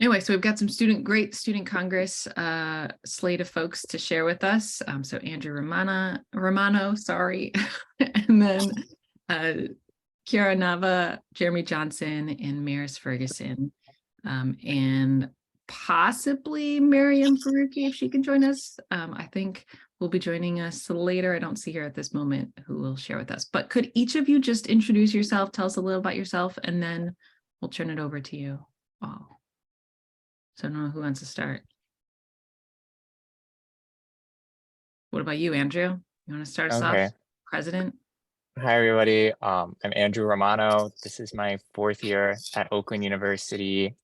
Anyway, so we've got some great student congress slate of folks to share with us. So Andrew Romano, sorry, and then Chiara, Nava, Jeremy Johnson, and Maris Ferguson, and possibly Murryum Farooqi if she can join us. I think will be joining us later. I don't see her at this moment who will share with us, but could each of you just introduce yourself, tell us a little about yourself, and then we'll turn it over to you all. So I don't know who wants to start. What about you, Andrew? You want to start us off? President? Hi, everybody. I'm Andrew Romano. This is my 4th year at Oakland University.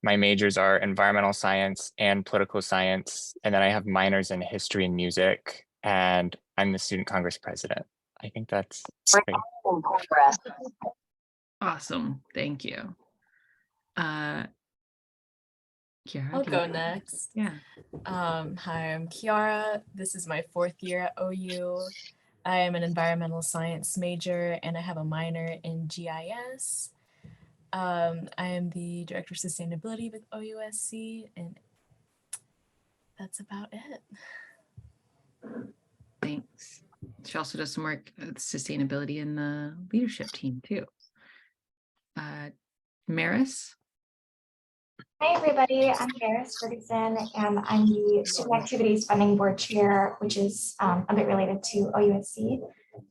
My majors are environmental science and political science, and then I have minors in history and music, and I'm the student congress president. I think that's great. Awesome. Thank you. Chiara, I'll go next. Yeah. Hi, I'm Chiara. This is my 4th year at OU. I am an environmental science major and I have a minor in GIS. I am the director of sustainability with OUSC, and that's about it. Thanks. She also does some work with sustainability in the leadership team too. Maris? Hi, everybody. I'm Maris Ferguson, and I'm the Student Activities Funding Board Chair, which is a bit related to OUSC.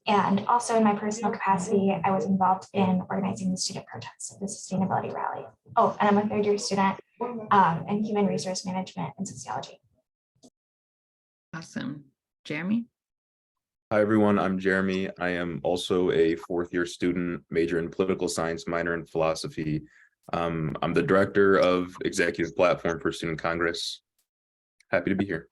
And also in my personal capacity, I was involved in organizing the student protest at the sustainability rally. Oh, and I'm a 3rd-year student in human resource management and sociology. Awesome. Jeremy? Hi, everyone. I'm Jeremy. I am also a 4th-year student, major in political science, minor in philosophy. I'm the director of executive platform for Student Congress. Happy to be here.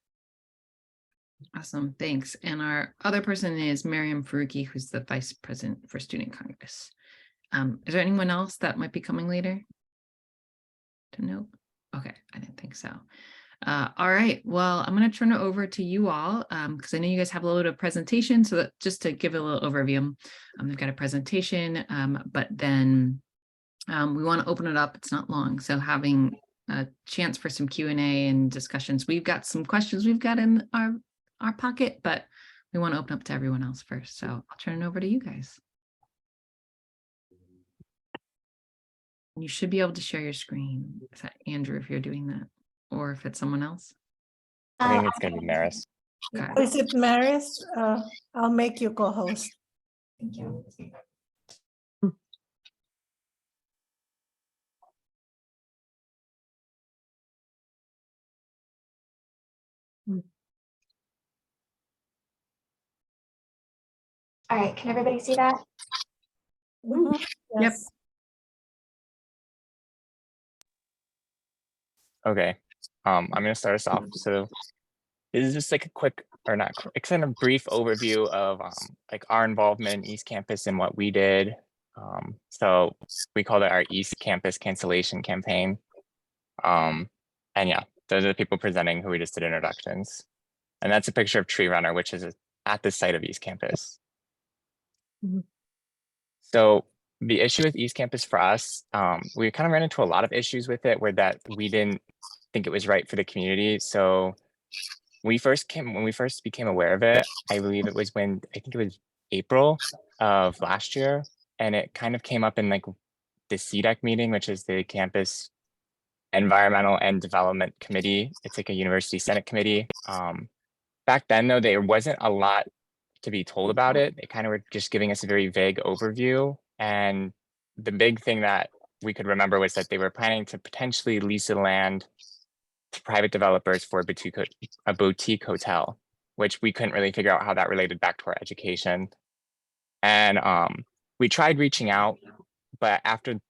Awesome. Thanks. And our other person is Murryum Farooqi, who's the vice president for Student Congress. Is there anyone else that might be coming later? To note? Okay, I didn't think so. All right, well, I'm going to turn it over to you all because I know you guys have a little bit of presentation. So that just to give a little overview, they've got a presentation, but then we want to open it up. It's not long, so having a chance for some Q&A and discussions. We've got some questions we've got in our pocket, but we want to open up to everyone else first. So I'll turn it over to you guys. You should be able to share your screen. Is that Andrew, if you're doing that, or if it's someone else? I think it's going to be Maris. Okay. Is it Maris? I'll make you co-host. Thank you. All right, can everybody see that? Mm-hmm. Yes. Yep. Okay. I'm going to start us off. So this is just like a quick, or not quick, kind of brief overview of like our involvement in East Campus and what we did. So we called it our East Campus cancellation campaign. And yeah, those are the people presenting who we just did introductions. And that's a picture of Tree Runner, which is at the site of East Campus. Mm-hmm. So the issue with East Campus for us, we kind of ran into a lot of issues with it where that we didn't think it was right for the community. So when we first became aware of it, I believe it was I think it was April of last year. And it kind of came up in like the CDEC meeting, which is the Campus Environmental and Development Committee. It's like a university Senate committee. Back then, though, there wasn't a lot to be told about it. They kind of were just giving us a very vague overview. And the big thing that we could remember was that they were planning to potentially lease the land to private developers for a boutique hotel, which we couldn't really figure out how that related back to our education. And we tried reaching out, but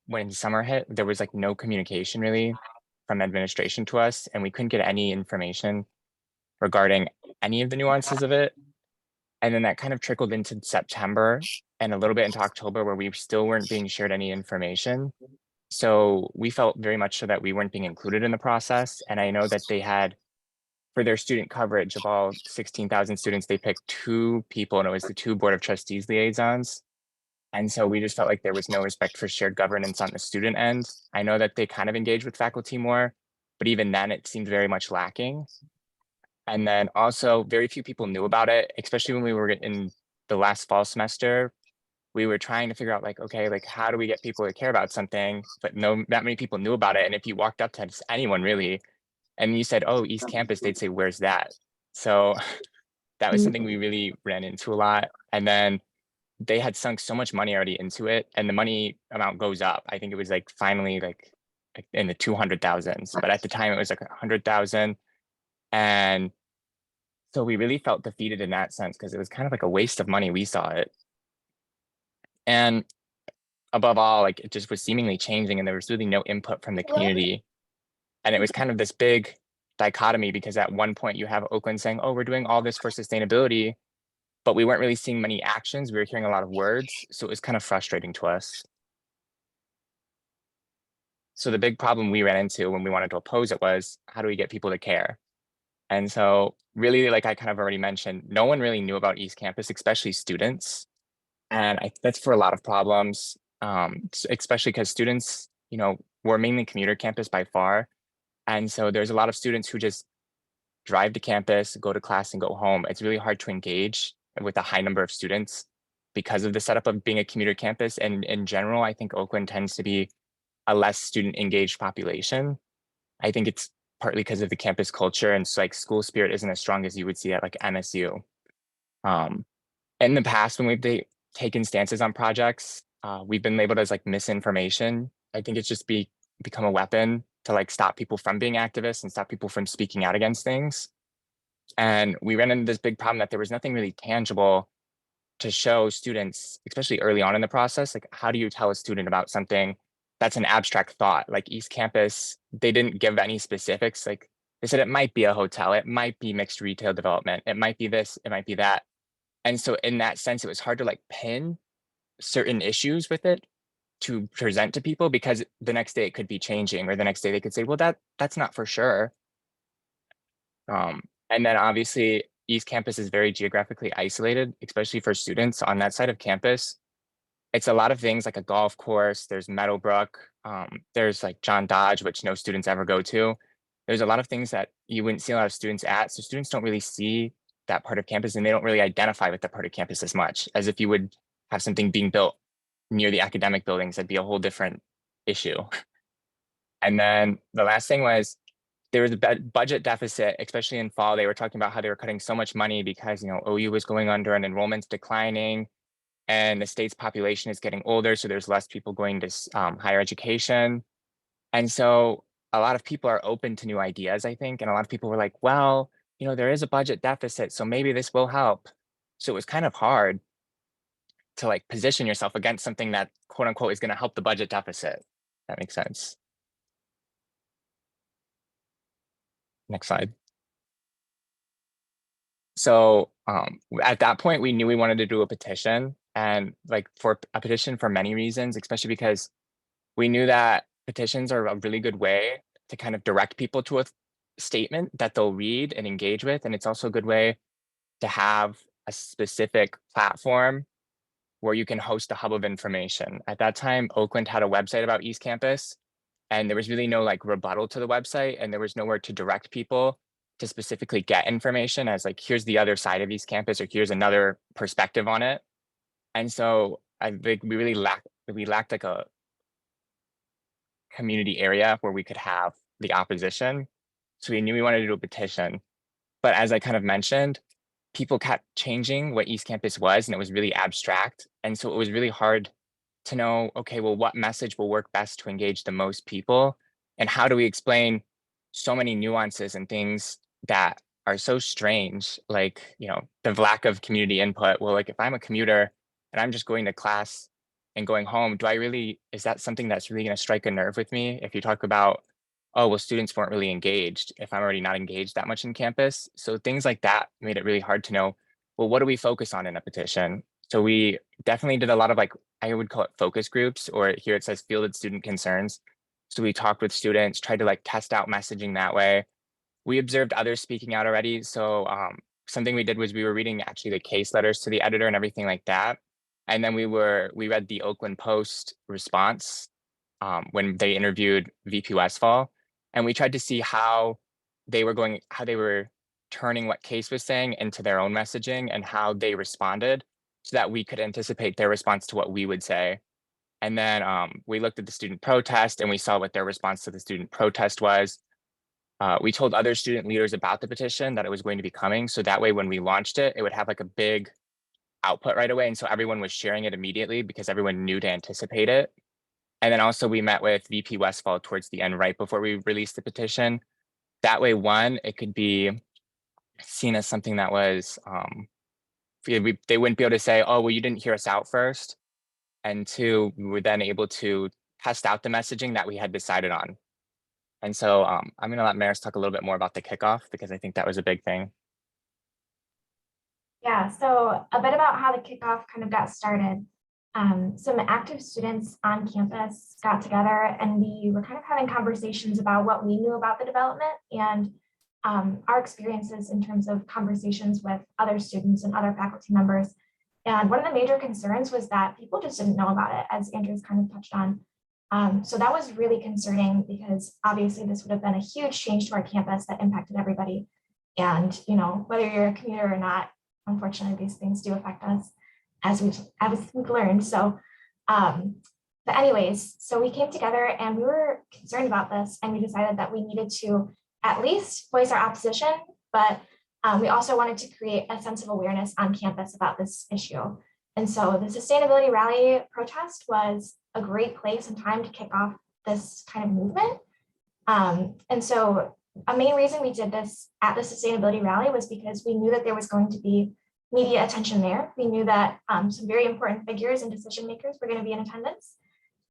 when summer hit, there was like no communication really from administration to us, and we couldn't get any information regarding any of the nuances of it. And then that kind of trickled into September and a little bit into October, where we still weren't being shared any information. So we felt very much so that we weren't being included in the process. And I know that they had, for their student coverage of all 16,000 students, they picked 2 people, and it was the 2 Board of Trustees liaisons. And so we just felt like there was no respect for shared governance on the student end. I know that they kind of engaged with faculty more, but even then it seemed very much lacking. And then also very few people knew about it, especially when we were in the last fall semester. We were trying to figure out like, okay, like how do we get people to care about something? But no, that many people knew about it. And if you walked up to anyone really, and you said, oh, East Campus, they'd say, where's that? So that was something we really ran into a lot. And then they had sunk so much money already into it, and the money amount goes up. I think it was like finally like in the 200,000s, but at the time it was like 100,000. And so we really felt defeated in that sense because it was kind of like a waste of money. We saw it. And above all, like it just was seemingly changing and there was really no input from the community. And it was kind of this big dichotomy because at one point you have Oakland saying, oh, we're doing all this for sustainability, but we weren't really seeing many actions. We were hearing a lot of words. So it was kind of frustrating to us. So the big problem we ran into when we wanted to oppose it was, how do we get people to care? And so really, like I kind of already mentioned, no one really knew about East Campus, especially students. And that's for a lot of problems, especially because students, you know, we're mainly commuter campus by far. And so there's a lot of students who just drive to campus, go to class and go home. It's really hard to engage with a high number of students because of the setup of being a commuter campus. And in general, I think Oakland tends to be a less student engaged population. I think it's partly because of the campus culture, and so like school spirit isn't as strong as you would see at like MSU. In the past, when we've taken stances on projects, we've been labeled as like misinformation. I think it's just become a weapon to like stop people from being activists and stop people from speaking out against things. And we ran into this big problem that there was nothing really tangible to show students, especially early on in the process. Like, how do you tell a student about something that's an abstract thought? Like East Campus, they didn't give any specifics. Like they said it might be a hotel, it might be mixed retail development, it might be this, it might be that. And so in that sense, it was hard to like pin certain issues with it to present to people because the next day it could be changing, or the next day they could say, well, that's not for sure. And then obviously East Campus is very geographically isolated, especially for students on that side of campus. It's a lot of things like a golf course, there's Meadowbrook, there's like John Dodge, which no students ever go to. There's a lot of things that you wouldn't see a lot of students at. So students don't really see that part of campus and they don't really identify with that part of campus as much as if you would have something being built near the academic buildings. That'd be a whole different issue. And then the last thing was there was a budget deficit, especially in fall. They were talking about how they were cutting so much money because, you know, OU was going under and enrollment's declining and the state's population is getting older. So there's less people going to higher education. And so a lot of people are open to new ideas, I think. And a lot of people were like, well, you know, there is a budget deficit, so maybe this will help. So it was kind of hard to like position yourself against something that quote unquote is going to help the budget deficit. That makes sense. Next slide. So at that point, we knew we wanted to do a petition, and like for a petition for many reasons, especially because we knew that petitions are a really good way to kind of direct people to a statement that they'll read and engage with. And it's also a good way to have a specific platform where you can host a hub of information. At that time, Oakland had a website about East Campus, and there was really no like rebuttal to the website, and there was nowhere to direct people to specifically get information as like, here's the other side of East Campus, or here's another perspective on it. And so I think we really lacked like a community area where we could have the opposition. So we knew we wanted to do a petition. But as I kind of mentioned, people kept changing what East Campus was, and it was really abstract. And so it was really hard to know, okay, well, what message will work best to engage the most people? And how do we explain so many nuances and things that are so strange, like, you know, the lack of community input? Well, like if I'm a commuter and I'm just going to class and going home, is that something that's really going to strike a nerve with me? If you talk about, oh, well, students weren't really engaged, if I'm already not engaged that much in campus. So things like that made it really hard to know, well, what do we focus on in a petition? So we definitely did a lot of like, I would call it focus groups, or here it says fielded student concerns. So we talked with students, tried to like test out messaging that way. We observed others speaking out already. So something we did was we were reading actually the case letters to the editor and everything like that. And then we read the Oakland Post response when they interviewed VP Westfall, and we tried to see how they were turning what Case was saying into their own messaging and how they responded so that we could anticipate their response to what we would say. And then we looked at the student protest and we saw what their response to the student protest was. We told other student leaders about the petition that it was going to be coming. So that way, when we launched it, it would have like a big output right away. And so everyone was sharing it immediately because everyone knew to anticipate it. And then also we met with VP Westfall towards the end, right before we released the petition. That way, one, it could be seen as something that was, they wouldn't be able to say, oh, well, you didn't hear us out first. And two, we were then able to test out the messaging that we had decided on. And so I'm going to let Maris talk a little bit more about the kickoff because I think that was a big thing. Yeah, so a bit about how the kickoff kind of got started. Some active students on campus got together and we were kind of having conversations about what we knew about the development and our experiences in terms of conversations with other students and other faculty members. And one of the major concerns was that people just didn't know about it, as Andrew's kind of touched on. So that was really concerning because obviously this would have been a huge change to our campus that impacted everybody. And, you know, whether you're a commuter or not, unfortunately, these things do affect us as we've learned. So, but anyways, so we came together and we were concerned about this and we decided that we needed to at least voice our opposition, but we also wanted to create a sense of awareness on campus about this issue. And so the Sustainability Rally protest was a great place and time to kick off this kind of movement. And so a main reason we did this at the Sustainability Rally was because we knew that there was going to be media attention there. We knew that some very important figures and decision makers were going to be in attendance.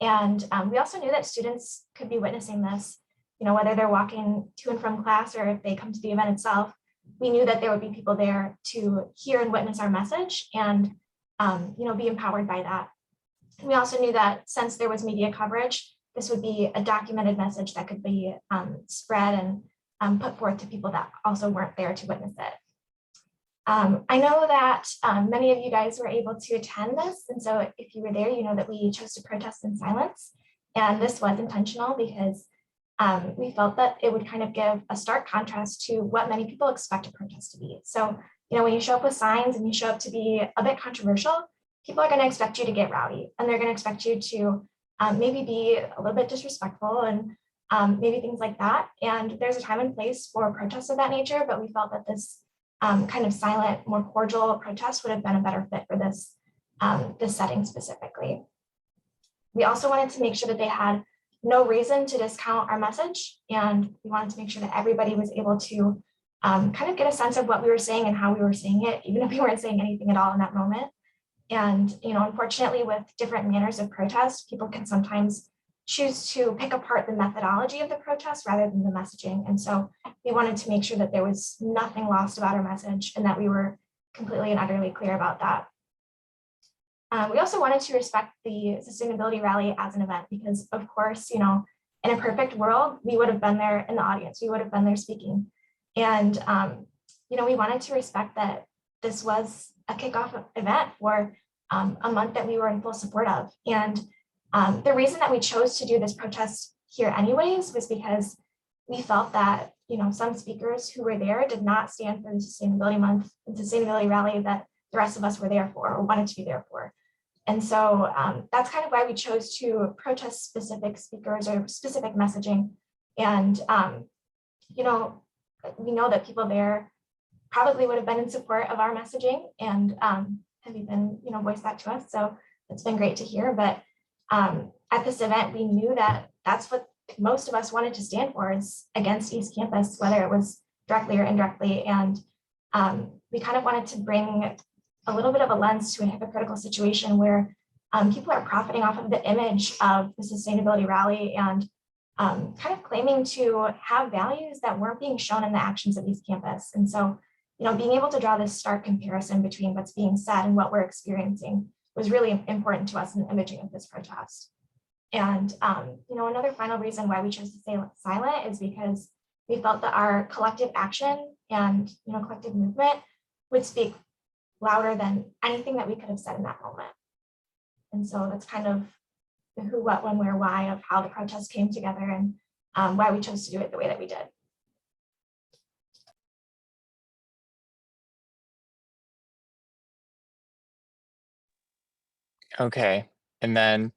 And we also knew that students could be witnessing this, you know, whether they're walking to and from class or if they come to the event itself. We knew that there would be people there to hear and witness our message and, you know, be empowered by that. We also knew that since there was media coverage, this would be a documented message that could be spread and put forth to people that also weren't there to witness it. I know that many of you guys were able to attend this. And so if you were there, you know that we chose to protest in silence. And this was intentional because we felt that it would kind of give a stark contrast to what many people expect a protest to be. So, you know, when you show up with signs and you show up to be a bit controversial, people are going to expect you to get rowdy and they're going to expect you to maybe be a little bit disrespectful and maybe things like that. And there's a time and place for protests of that nature, but we felt that this kind of silent, more cordial protest would have been a better fit for this, this setting specifically. We also wanted to make sure that they had no reason to discount our message. And we wanted to make sure that everybody was able to kind of get a sense of what we were saying and how we were saying it, even if we weren't saying anything at all in that moment. And, you know, unfortunately, with different manners of protest, people can sometimes choose to pick apart the methodology of the protest rather than the messaging. And so we wanted to make sure that there was nothing lost about our message and that we were completely and utterly clear about that. We also wanted to respect the Sustainability Rally as an event because, of course, you know, in a perfect world, we would have been there in the audience, we would have been there speaking. And, you know, we wanted to respect that this was a kickoff event for a month that we were in full support of. And the reason that we chose to do this protest here anyways was because we felt that, you know, some speakers who were there did not stand for the Sustainability Month and Sustainability Rally that the rest of us were there for or wanted to be there for. And so that's kind of why we chose to protest specific speakers or specific messaging. And, you know, we know that people there probably would have been in support of our messaging and have even, you know, voiced that to us. So it's been great to hear. But at this event, we knew that that's what most of us wanted to stand for is against East Campus, whether it was directly or indirectly. And we kind of wanted to bring a little bit of a lens to a hypocritical situation where people are profiting off of the image of the Sustainability Rally and kind of claiming to have values that weren't being shown in the actions of East Campus. And so, you know, being able to draw this stark comparison between what's being said and what we're experiencing was really important to us in the imaging of this protest. And, you know, another final reason why we chose to stay silent is because we felt that our collective action and, you know, collective movement would speak louder than anything that we could have said in that moment. And so that's kind of the who, what, when, where, why of how the protest came together and why we chose to do it the way that we did. Okay. And then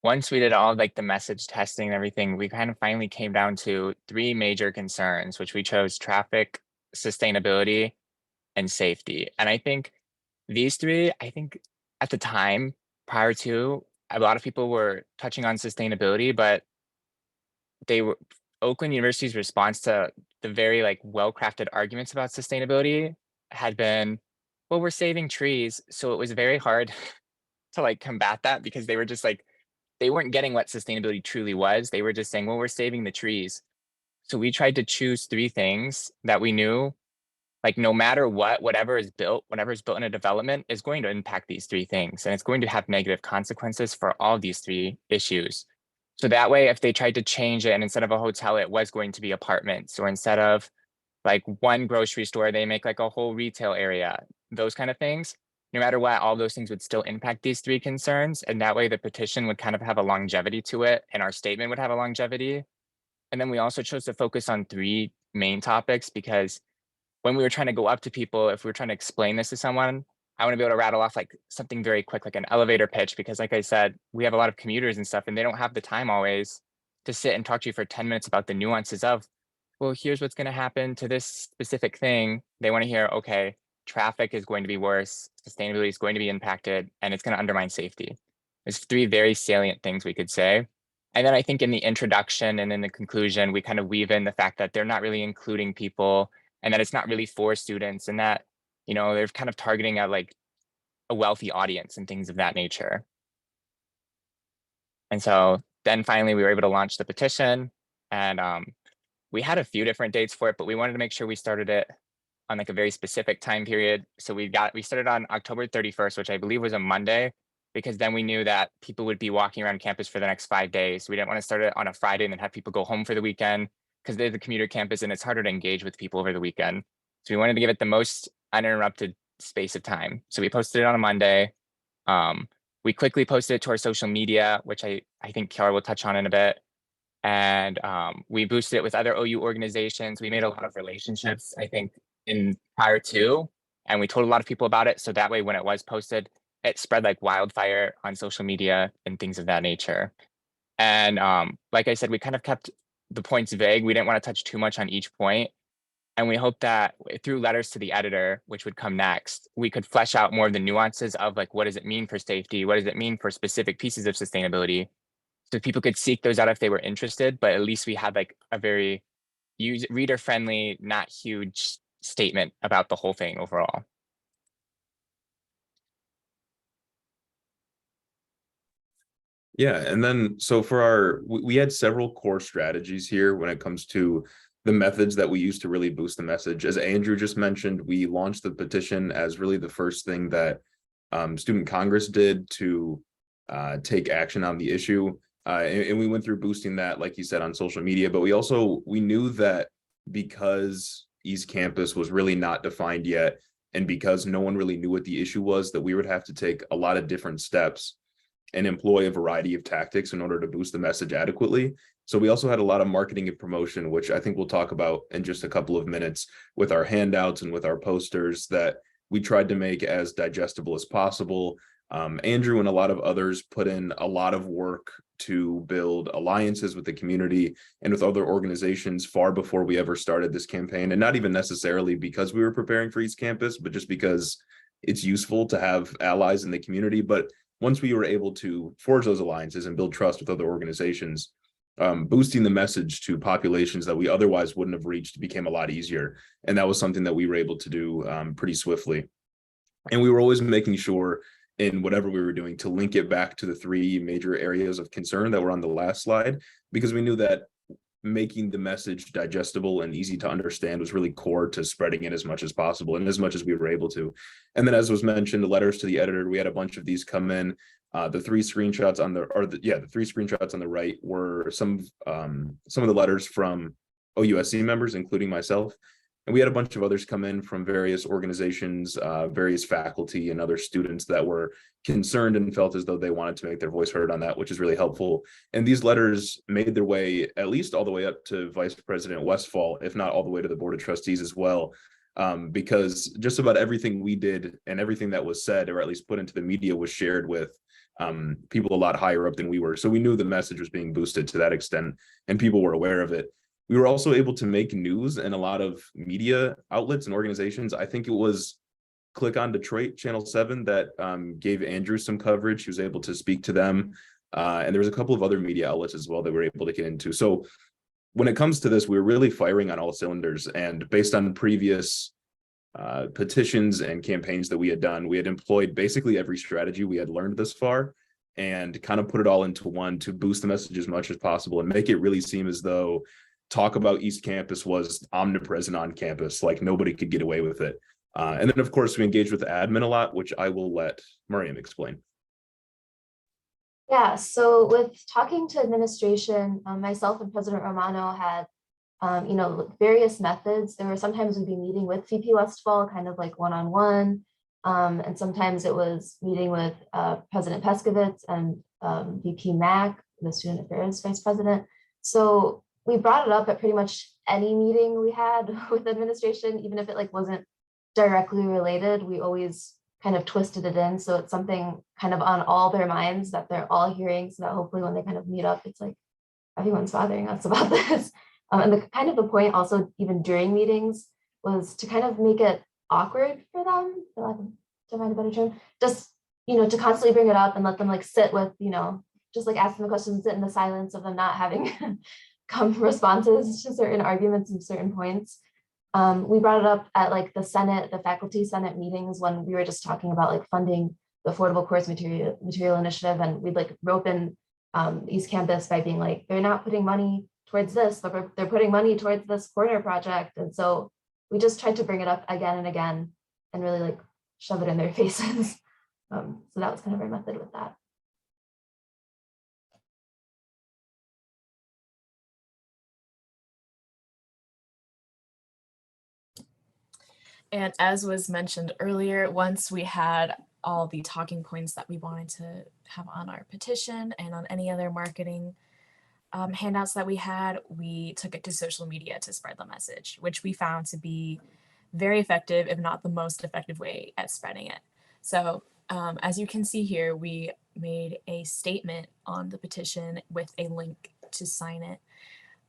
once we did all like the message testing and everything, we kind of finally came down to 3 major concerns, which we chose: traffic, sustainability, and safety. And I think these 3, I think at the time prior to, a lot of people were touching on sustainability, but they were Oakland University's response to the very like well-crafted arguments about sustainability had been, well, we're saving trees. So it was very hard to like combat that, because they were just like, they weren't getting what sustainability truly was. They were just saying, well, we're saving the trees. So we tried to choose 3 things that we knew, like no matter what, whatever is built in a development is going to impact these 3 things. And it's going to have negative consequences for all these 3 issues. So that way, if they tried to change it and instead of a hotel, it was going to be apartments, or instead of like one grocery store, they make like a whole retail area, those kind of things. No matter what, all those things would still impact these 3 concerns. And that way the petition would kind of have a longevity to it, and our statement would have a longevity. And then we also chose to focus on 3 main topics, because when we were trying to go up to people, if we were trying to explain this to someone, I want to be able to rattle off like something very quick, like an elevator pitch, because like I said, we have a lot of commuters and stuff, and they don't have the time always to sit and talk to you for 10 minutes about the nuances of, well, here's what's going to happen to this specific thing. They want to hear, okay, traffic is going to be worse, sustainability is going to be impacted, and it's going to undermine safety. There's 3 very salient things we could say. And then I think in the introduction and in the conclusion, we kind of weave in the fact that they're not really including people, and that it's not really for students, and that, you know, they're kind of targeting a like a wealthy audience and things of that nature. And so then finally we were able to launch the petition, and we had a few different dates for it, but we wanted to make sure we started it on like a very specific time period. So we started on October 31st, which I believe was a Monday, because then we knew that people would be walking around campus for the next 5 days. We didn't want to start it on a Friday and then have people go home for the weekend, because there's a commuter campus and it's harder to engage with people over the weekend. So we wanted to give it the most uninterrupted space of time. So we posted it on a Monday. We quickly posted it to our social media, which I think Chiara will touch on in a bit. And we boosted it with other OU organizations. We made a lot of relationships, I think, in prior to, and we told a lot of people about it. So that way, when it was posted, it spread like wildfire on social media and things of that nature. And like I said, we kind of kept the points vague. We didn't want to touch too much on each point. And we hope that through letters to the editor, which would come next, we could flesh out more of the nuances of like, what does it mean for safety? What does it mean for specific pieces of sustainability? So people could seek those out if they were interested, but at least we had like a very reader friendly, not huge statement about the whole thing overall. Yeah, and then so for we had several core strategies here when it comes to the methods that we use to really boost the message. As Andrew just mentioned, we launched the petition as really the first thing that Student Congress did to take action on the issue. And we went through boosting that, like you said, on social media, but we knew that because East Campus was really not defined yet, and because no one really knew what the issue was, that we would have to take a lot of different steps and employ a variety of tactics in order to boost the message adequately. So we also had a lot of marketing and promotion, which I think we'll talk about in just a couple of minutes, with our handouts and with our posters that we tried to make as digestible as possible. Andrew and a lot of others put in a lot of work to build alliances with the community and with other organizations far before we ever started this campaign. And not even necessarily because we were preparing for East Campus, but just because it's useful to have allies in the community. But once we were able to forge those alliances and build trust with other organizations, boosting the message to populations that we otherwise wouldn't have reached became a lot easier. And that was something that we were able to do pretty swiftly. And we were always making sure in whatever we were doing to link it back to the 3 major areas of concern that were on the last slide, because we knew that making the message digestible and easy to understand was really core to spreading it as much as possible and as much as we were able to. And then, as was mentioned, the letters to the editor, we had a bunch of these come in. The 3 screenshots on the 3 screenshots on the right were some of the letters from OUSC members, including myself. And we had a bunch of others come in from various organizations, various faculty and other students that were concerned and felt as though they wanted to make their voice heard on that, which is really helpful. And these letters made their way at least all the way up to Vice President Westfall, if not all the way to the Board of Trustees as well. Because just about everything we did and everything that was said, or at least put into the media, was shared with people a lot higher up than we were. So we knew the message was being boosted to that extent, and people were aware of it. We were also able to make news in a lot of media outlets and organizations. I think it was Click on Detroit, Channel 7, that gave Andrew some coverage. He was able to speak to them. And there was a couple of other media outlets as well that we were able to get into. So when it comes to this, we were really firing on all cylinders. And based on previous petitions and campaigns that we had done, we had employed basically every strategy we had learned this far and kind of put it all into one to boost the message as much as possible and make it really seem as though talk about East Campus was omnipresent on campus, like nobody could get away with it. And then, of course, we engaged with admin a lot, which I will let Murryum explain. Yeah, so with talking to administration, myself and President Romano had, various methods. There were sometimes we'd be meeting with VP Westfall, kind of like one-on-one, and sometimes it was meeting with President Peskovitz and VP Mack, the Student Affairs Vice President. So we brought it up at pretty much any meeting we had with administration, even if it like wasn't directly related. We always kind of twisted it in, so it's something kind of on all their minds that they're all hearing, so that hopefully when they kind of meet up, it's like everyone's bothering us about this. And the point also, even during meetings, was to kind of make it awkward for them, for lack of to find a better term, just to constantly bring it up and let them like sit with, just like asking the questions, sit in the silence of them not having come responses to certain arguments and certain points. We brought it up at like the faculty Senate meetings when we were just talking about like funding the affordable course material initiative, and we'd like rope in East Campus by being like, they're not putting money towards this, but they're putting money towards this corner project. And so we just tried to bring it up again and again and really like shove it in their faces. So that was kind of our method with that. And as was mentioned earlier, once we had all the talking points that we wanted to have on our petition and on any other marketing handouts that we had, we took it to social media to spread the message, which we found to be very effective, if not the most effective way at spreading it. So as you can see here, we made a statement on the petition with a link to sign it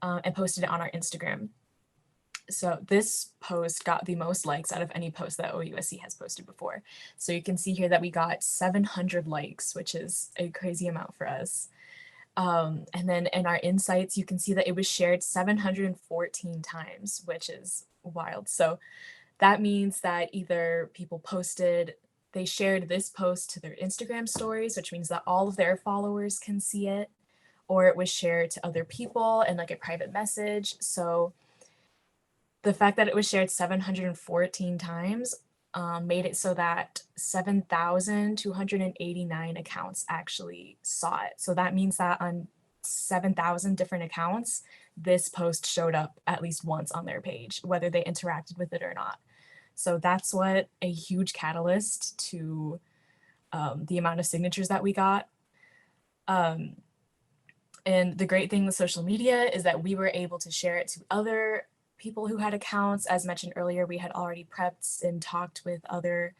and posted it on our Instagram. So this post got the most likes out of any post that OUSC has posted before. So you can see here that we got 700 likes, which is a crazy amount for us. And then in our insights, you can see that it was shared 714 times, which is wild. So that means that either people they shared this post to their Instagram stories, which means that all of their followers can see it, or it was shared to other people in like a private message. So the fact that it was shared 714 times made it so that 7,289 accounts actually saw it. So that means that on 7,000 different accounts, this post showed up at least once on their page, whether they interacted with it or not. So that's what a huge catalyst to the amount of signatures that we got. And the great thing with social media is that we were able to share it to other people who had accounts. As mentioned earlier, we had already prepped and talked with other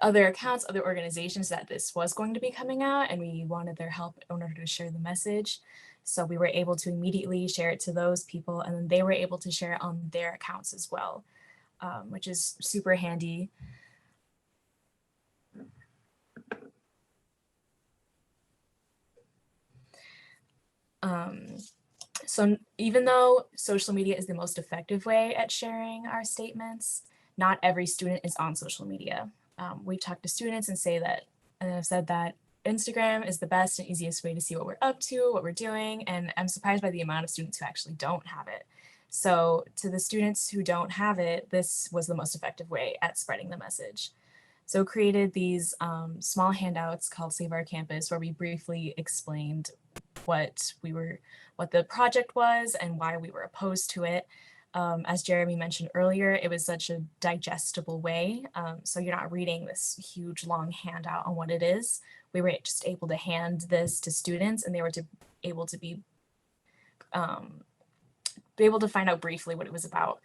accounts, other organizations that this was going to be coming out, and we wanted their help in order to share the message. So we were able to immediately share it to those people, and then they were able to share it on their accounts as well, which is super handy. So even though social media is the most effective way at sharing our statements, not every student is on social media. We've talked to students and have said that Instagram is the best and easiest way to see what we're up to, what we're doing, and I'm surprised by the amount of students who actually don't have it. So to the students who don't have it, this was the most effective way at spreading the message. So created these small handouts called Save Our Campus, where we briefly explained what the project was and why we were opposed to it. As Jeremy mentioned earlier, it was such a digestible way. So you're not reading this huge long handout on what it is. We were just able to hand this to students, and they were able to be able to find out briefly what it was about,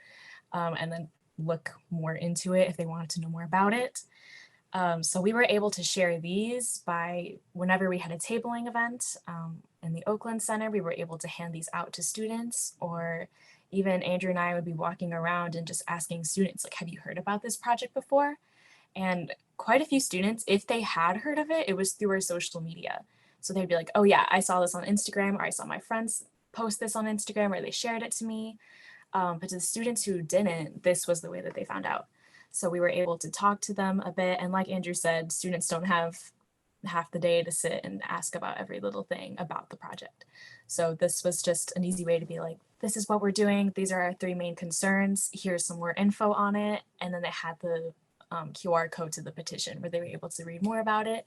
and then look more into it if they wanted to know more about it. So we were able to share these by whenever we had a tabling event in the Oakland Center, we were able to hand these out to students, or even Andrew and I would be walking around and just asking students, like, have you heard about this project before? And quite a few students, if they had heard of it, it was through our social media. So they'd be like, oh yeah, I saw this on Instagram, or I saw my friends post this on Instagram, or they shared it to me. But to the students who didn't, this was the way that they found out. So we were able to talk to them a bit. And like Andrew said, students don't have half the day to sit and ask about every little thing about the project. So this was just an easy way to be like, this is what we're doing. These are our 3 main concerns. Here's some more info on it. And then they had the QR code to the petition where they were able to read more about it.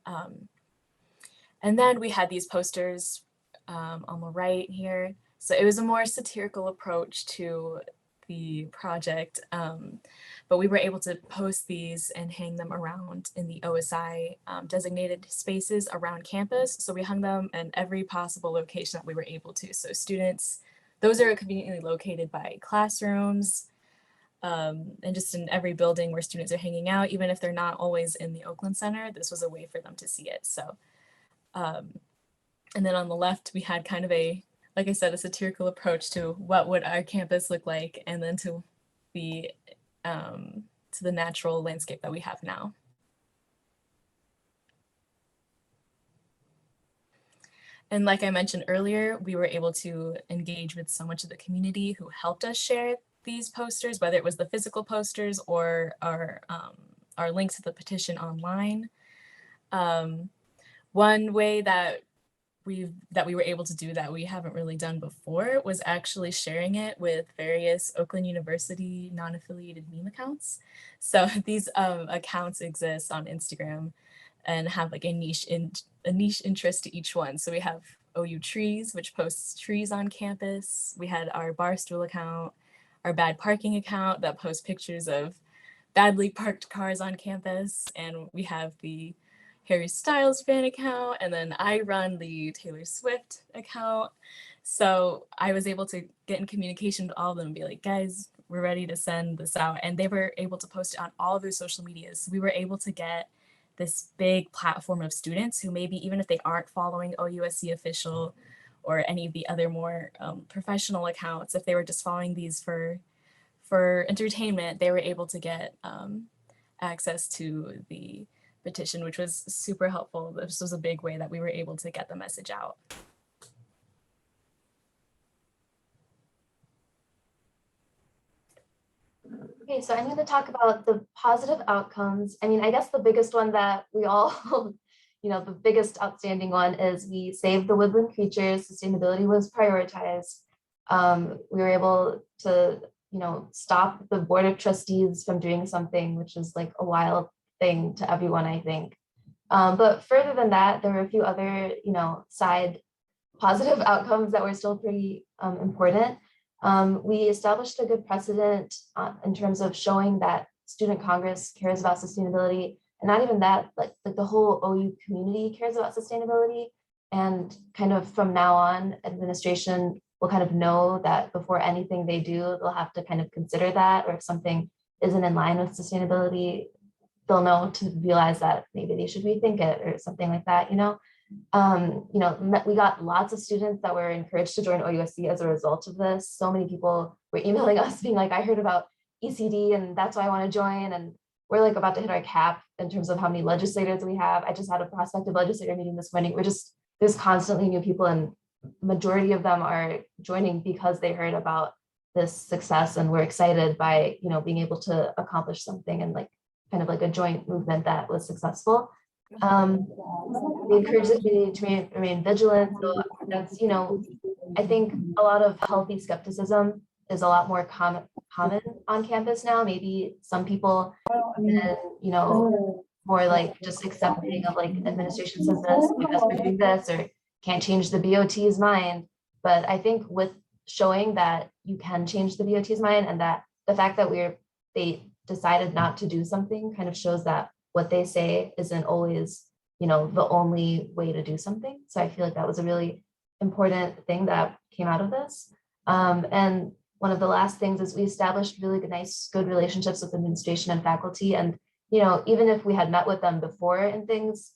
And then we had these posters on the right here. So it was a more satirical approach to the project, but we were able to post these and hang them around in the OSI designated spaces around campus. So we hung them in every possible location that we were able to. So students, those are conveniently located by classrooms, and just in every building where students are hanging out, even if they're not always in the Oakland Center, this was a way for them to see it. So, and then on the left, we had kind of a, like I said, a satirical approach to what would our campus look like, and then to the natural landscape that we have now. And like I mentioned earlier, we were able to engage with so much of the community who helped us share these posters, whether it was the physical posters or our links to the petition online. One way that we were able to do that we haven't really done before was actually sharing it with various Oakland University non-affiliated meme accounts. So these accounts exist on Instagram and have like a niche interest to each one. So we have OU Trees, which posts trees on campus. We had our Barstool account, our Bad Parking account that posts pictures of badly parked cars on campus. And we have the Harry Styles fan account, and then I run the Taylor Swift account. So I was able to get in communication with all of them and be like, guys, we're ready to send this out. And they were able to post it on all of their social medias. So we were able to get this big platform of students who maybe even if they aren't following OUSC official or any of the other more professional accounts, if they were just following these for entertainment, they were able to get access to the petition, which was super helpful. This was a big way that we were able to get the message out. Okay, so I'm going to talk about the positive outcomes. I mean, I guess the biggest one that we all, the biggest outstanding one is we saved the woodland creatures. Sustainability was prioritized. We were able to, stop the board of trustees from doing something, which is like a wild thing to everyone, I think. But further than that, there were a few other, side positive outcomes that were still pretty important. We established a good precedent in terms of showing that Student Congress cares about sustainability, and not even that, like the whole OU community cares about sustainability. And kind of from now on, administration will kind of know that before anything they do, they'll have to kind of consider that, or if something isn't in line with sustainability, they'll know to realize that maybe they should rethink it or something like that, we got lots of students that were encouraged to join OUSC as a result of this. So many people were emailing us being like, I heard about ECD and that's why I want to join. And we're like about to hit our cap in terms of how many legislators we have. I just had a prospective legislator meeting this morning. There's constantly new people, and majority of them are joining because they heard about this success and we're excited by, being able to accomplish something and like kind of like a joint movement that was successful. We encourage the community to remain vigilant. So that's, I think a lot of healthy skepticism is a lot more common on campus now. Maybe some people, more like just accepting of like administration says this, because we're doing this, or can't change the BOT's mind. But I think with showing that you can change the BOT's mind, and that the fact that they decided not to do something kind of shows that what they say isn't always, you know, the only way to do something. So I feel like that was a really important thing that came out of this. And one of the last things is we established really good relationships with administration and faculty. And, you know, even if we had met with them before and things,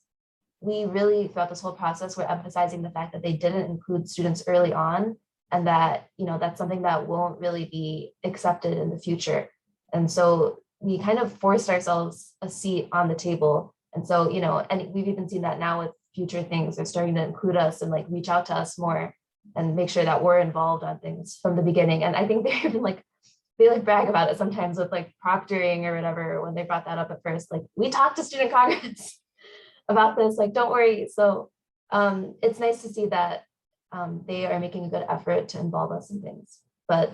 we really, throughout this whole process, were emphasizing the fact that they didn't include students early on, and that, you know, that's something that won't really be accepted in the future. And so we kind of forced ourselves a seat on the table. And so, you know, and we've even seen that now with future things. They're starting to include us and like reach out to us more and make sure that we're involved on things from the beginning. And I think they even they brag about it sometimes with like proctoring or whatever, when they brought that up at first, like, we talked to Student Congress about this, like, don't worry. So it's nice to see that they are making a good effort to involve us in things. But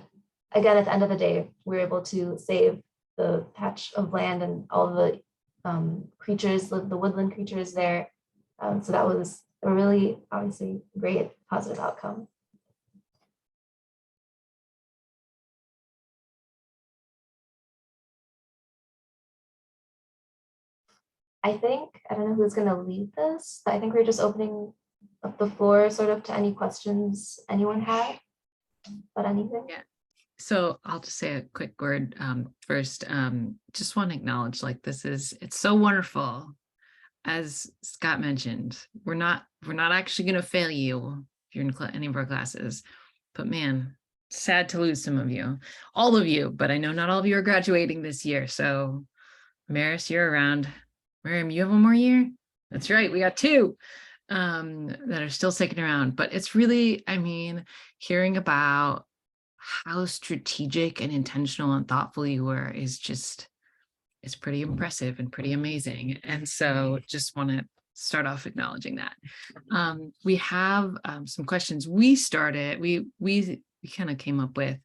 again, at the end of the day, we're able to save the patch of land and all the creatures, the woodland creatures there. So that was a really, obviously, great positive outcome. I don't know who's going to lead this, but I think we're just opening up the floor sort of to any questions anyone had. But anything? Yeah. So I'll just say a quick word first. Just want to acknowledge, like, it's so wonderful. As Scott mentioned, we're not actually going to fail you if you're in any of our classes, but man, sad to lose some of you, all of you, but I know not all of you are graduating this year. So Maris, you're around. Murryum, you have one more year? That's right, we got two that are still sticking around. But it's really, I mean, hearing about how strategic and intentional and thoughtful you were is pretty impressive and pretty amazing. And so just want to start off acknowledging that. We have some questions we kind of came up with.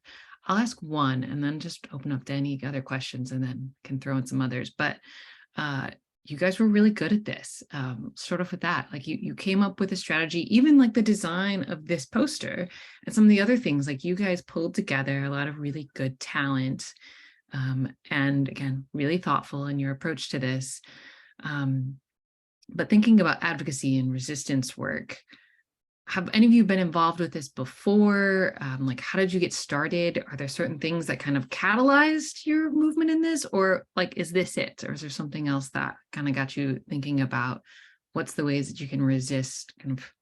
I'll ask one and then just open up to any other questions and then can throw in some others. But you guys were really good at this, sort of with that. Like you came up with a strategy, even like the design of this poster and some of the other things, like you guys pulled together a lot of really good talent. And again, really thoughtful in your approach to this. But thinking about advocacy and resistance work, have any of you been involved with this before? Like, how did you get started? Are there certain things that kind of catalyzed your movement in this? Or like, is this it? Or is there something else that kind of got you thinking about what's the ways that you can resist kind of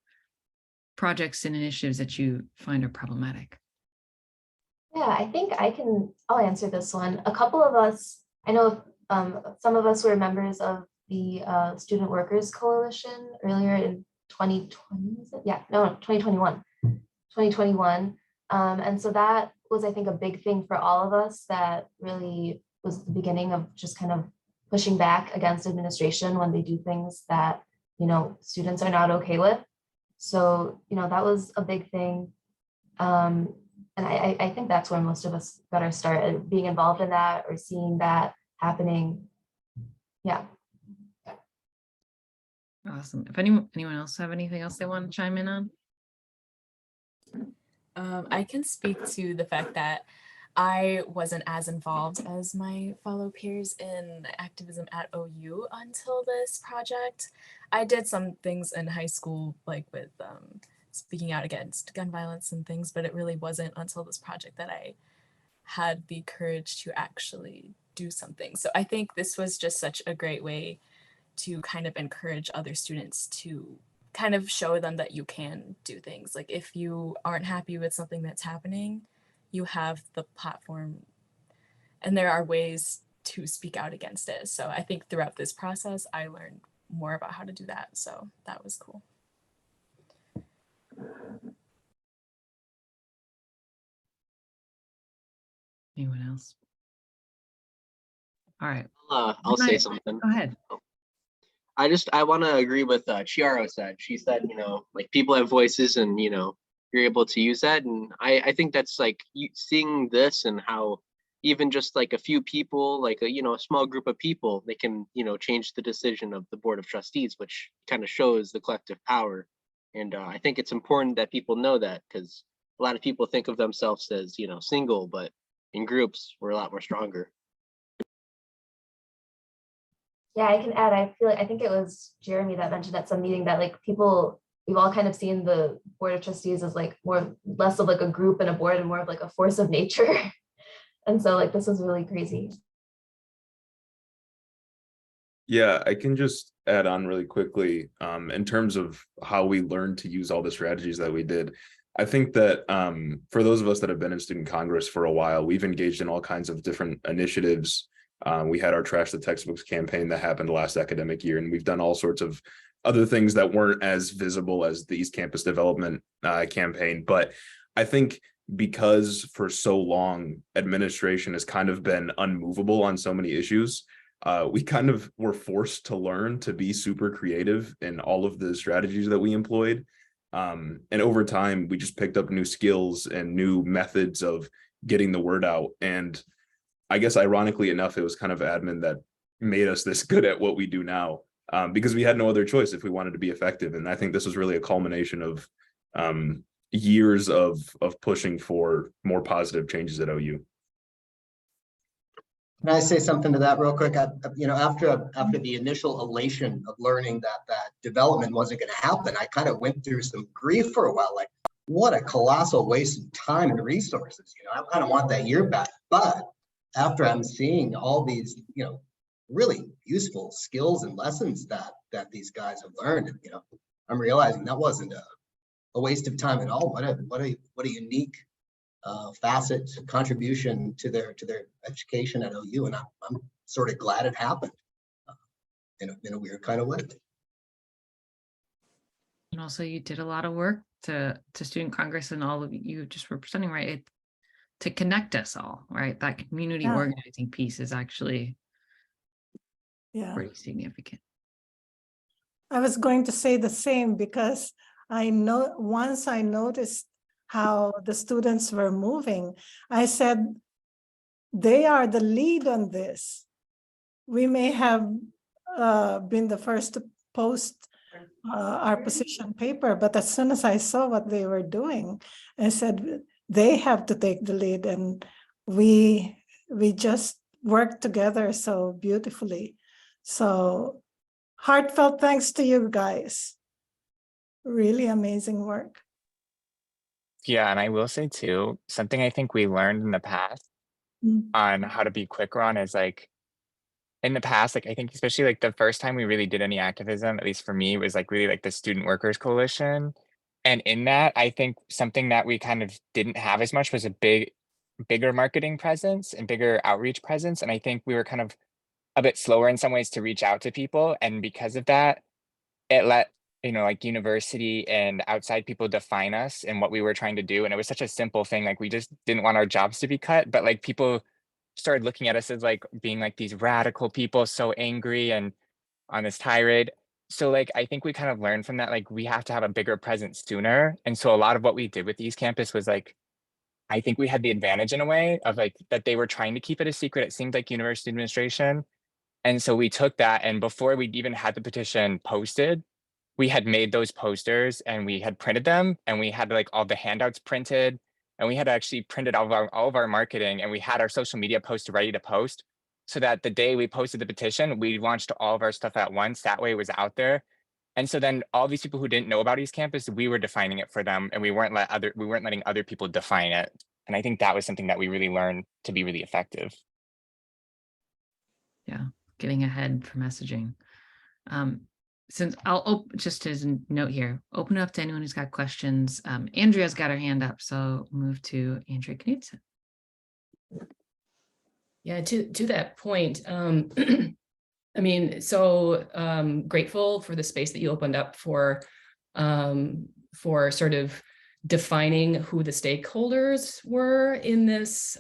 projects and initiatives that you find are problematic? Yeah, I think I'll answer this one. A couple of us, I know some of us were members of the Student Workers Coalition earlier in 2020, is it? Yeah, no, 2021. And so that was, I think, a big thing for all of us. That really was the beginning of just kind of pushing back against administration when they do things that, you know, students are not okay with. So, you know, that was a big thing. And I think that's where most of us got our start, being involved in that or seeing that happening. Yeah. Awesome. If anyone else have anything else they want to chime in on? I can speak to the fact that I wasn't as involved as my fellow peers in activism at OU until this project. I did some things in high school, like with speaking out against gun violence and things, but it really wasn't until this project that I had the courage to actually do something. So I think this was just such a great way to kind of encourage other students to kind of show them that you can do things. Like if you aren't happy with something that's happening, you have the platform and there are ways to speak out against it. So I think throughout this process, I learned more about how to do that. So that was cool. Anyone else? All right. I'll say something. Go ahead. I want to agree with Chiara said. She said, you know, like people have voices and, you know, you're able to use that. And I think that's like seeing this and how even just like a few people, like a, you know, a small group of people, they can, you know, change the decision of the Board of Trustees, which kind of shows the collective power. And I think it's important that people know that, because a lot of people think of themselves as, you know, single, but in groups, we're a lot more stronger. Yeah, I can add, I think it was Jeremy that mentioned at some meeting that like people, we've all kind of seen the board of trustees as like less of like a group and a board and more of like a force of nature. And so like, this was really crazy. Yeah, I can just add on really quickly, in terms of how we learned to use all the strategies that we did. I think that for those of us that have been in Student Congress for a while, we've engaged in all kinds of different initiatives. We had our Trash the Textbooks campaign that happened last academic year, and we've done all sorts of other things that weren't as visible as the East Campus Development campaign. But I think because for so long, administration has kind of been unmovable on so many issues, we kind of were forced to learn to be super creative in all of the strategies that we employed. And over time, we just picked up new skills and new methods of getting the word out. And I guess ironically enough, it was kind of admin that made us this good at what we do now, because we had no other choice if we wanted to be effective. And I think this was really a culmination of years of pushing for more positive changes at OU. Can I say something to that real quick? You know, after the initial elation of learning that development wasn't going to happen, I kind of went through some grief for a while. Like, what a colossal waste of time and resources. You know, I kind of want that year back. But after I'm seeing all these, you know, really useful skills and lessons that these guys have learned, you know, I'm realizing that wasn't a waste of time at all. What a unique facet contribution to their education at OU, and I'm sort of glad it happened in a weird kind of way. And also, you did a lot of work to Student Congress, and all of you just were presenting, right, to connect us all, right? That community organizing piece is actually pretty significant. I was going to say the same, because I know once I noticed how the students were moving, I said, they are the lead on this. We may have been the first to post our position paper, but as soon as I saw what they were doing, I said, they have to take the lead, and we just worked together so beautifully. So heartfelt thanks to you guys. Really amazing work. Yeah, and I will say too, something I think we learned in the past on how to be quicker on is like, in the past, like I think especially like the first time we really did any activism, at least for me, was like really like the Student Workers Coalition. And in that, I think something that we kind of didn't have as much was a bigger marketing presence and bigger outreach presence. And I think we were kind of a bit slower in some ways to reach out to people. And because of that, it let, you know, like university and outside people define us and what we were trying to do. And it was such a simple thing. Like we just didn't want our jobs to be cut, but like people started looking at us as like being like these radical people, so angry and on this tirade. So like, I think we kind of learned from that, like we have to have a bigger presence sooner. And so a lot of what we did with East Campus was like, I think we had the advantage in a way of like that they were trying to keep it a secret. It seemed like university administration. And so we took that, and before we even had the petition posted, we had made those posters and we had printed them, and we had like all the handouts printed, and we had actually printed all of our marketing, and we had our social media posts ready to post, so that the day we posted the petition, we launched all of our stuff at once. That way it was out there. And so then all these people who didn't know about East Campus, we were defining it for them, and we weren't letting other people define it. And I think that was something that we really learned to be really effective. Yeah, getting ahead for messaging. Since I'll just as a note here, open it up to anyone who's got questions. Andrea's got her hand up, so move to Andrea Knudsen. Yeah, to that point, I mean, so grateful for the space that you opened up for sort of defining who the stakeholders were in this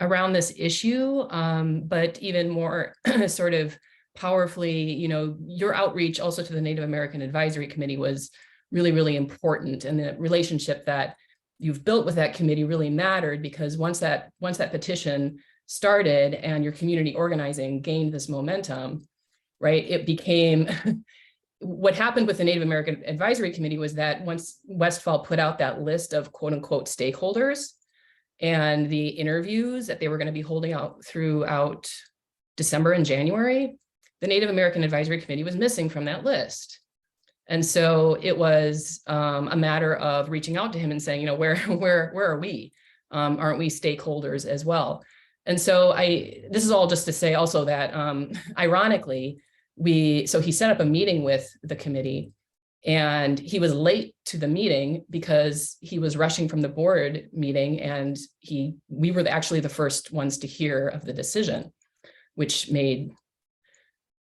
around this issue, but even more sort of powerfully, you know, your outreach also to the Native American Advisory Committee was really, really important. And the relationship that you've built with that committee really mattered, because once that petition started and your community organizing gained this momentum, right, it became, what happened with the Native American Advisory Committee was that once Westfall put out that list of quote unquote stakeholders and the interviews that they were going to be holding out throughout December and January, the Native American Advisory Committee was missing from that list. And so it was a matter of reaching out to him and saying, you know, where are we? Aren't we stakeholders as well? And so this is all just to say also that ironically, so he set up a meeting with the committee and he was late to the meeting because he was rushing from the board meeting, and we were actually the first ones to hear of the decision, which made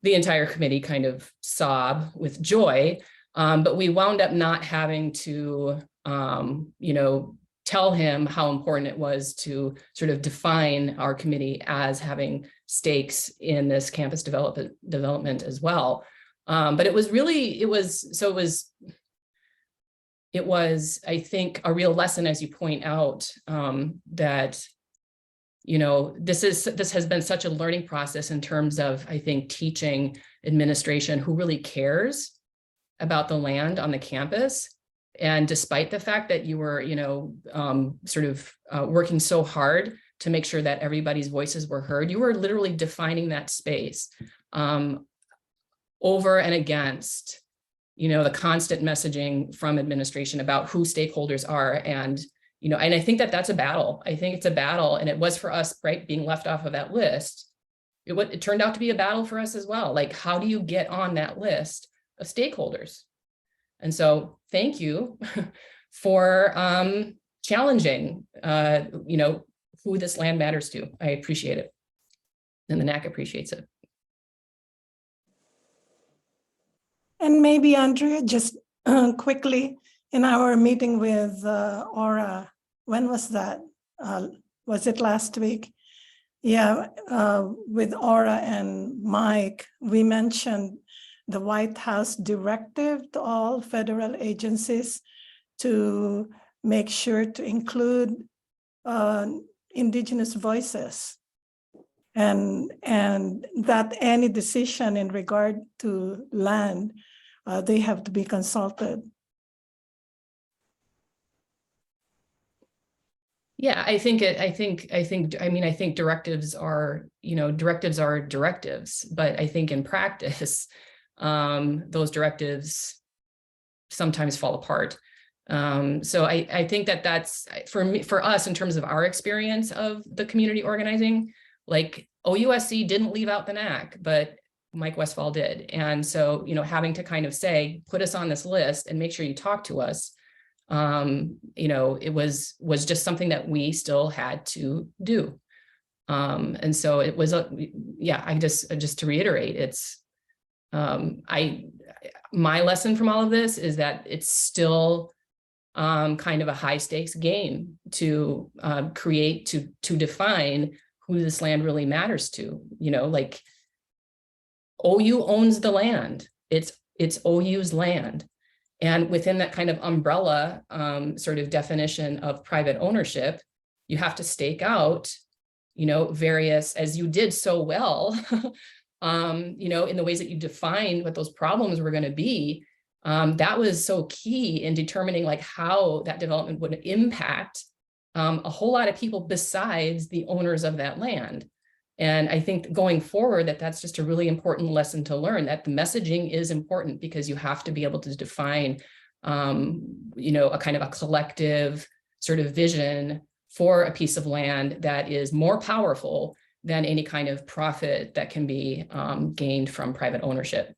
the entire committee kind of sob with joy. But we wound up not having to, you know, tell him how important it was to sort of define our committee as having stakes in this campus development as well. But it was, I think, a real lesson, as you point out, that, you know, this has been such a learning process in terms of, I think, teaching administration who really cares about the land on the campus. And despite the fact that you were, you know, working so hard to make sure that everybody's voices were heard, you were literally defining that space over and against, you know, the constant messaging from administration about who stakeholders are. And, you know, and I think that that's a battle. I think it's a battle, and it was for us, right, being left off of that list. It turned out to be a battle for us as well. Like, how do you get on that list of stakeholders? And so thank you for challenging, you know, who this land matters to. I appreciate it. And the NAC appreciates it. And maybe Andrea, just quickly, in our meeting with Aura, when was that? Was it last week? Yeah, with Aura and Mike, we mentioned the White House directive to all federal agencies to make sure to include Indigenous voices, and that any decision in regard to land, they have to be consulted. Yeah, I think directives are, you know, directives are directives, but I think in practice, those directives sometimes fall apart. So I think that that's for us in terms of our experience of the community organizing. Like, OUSC didn't leave out the NAC, but Mike Westfall did. And so, you know, having to kind of say, put us on this list and make sure you talk to us, you know, it was just something that we still had to do. And so it was, yeah, I just to reiterate, it's, my lesson from all of this is that it's still kind of a high stakes game to create, to define who this land really matters to. You know, like, OU owns the land. It's OU's land. And within that kind of umbrella sort of definition of private ownership, you have to stake out, you know, various, as you did so well, you know, in the ways that you defined what those problems were going to be. That was so key in determining like how that development would impact a whole lot of people besides the owners of that land. And I think going forward, that's just a really important lesson to learn, that the messaging is important, because you have to be able to define, you know, a kind of a collective sort of vision for a piece of land that is more powerful than any kind of profit that can be gained from private ownership.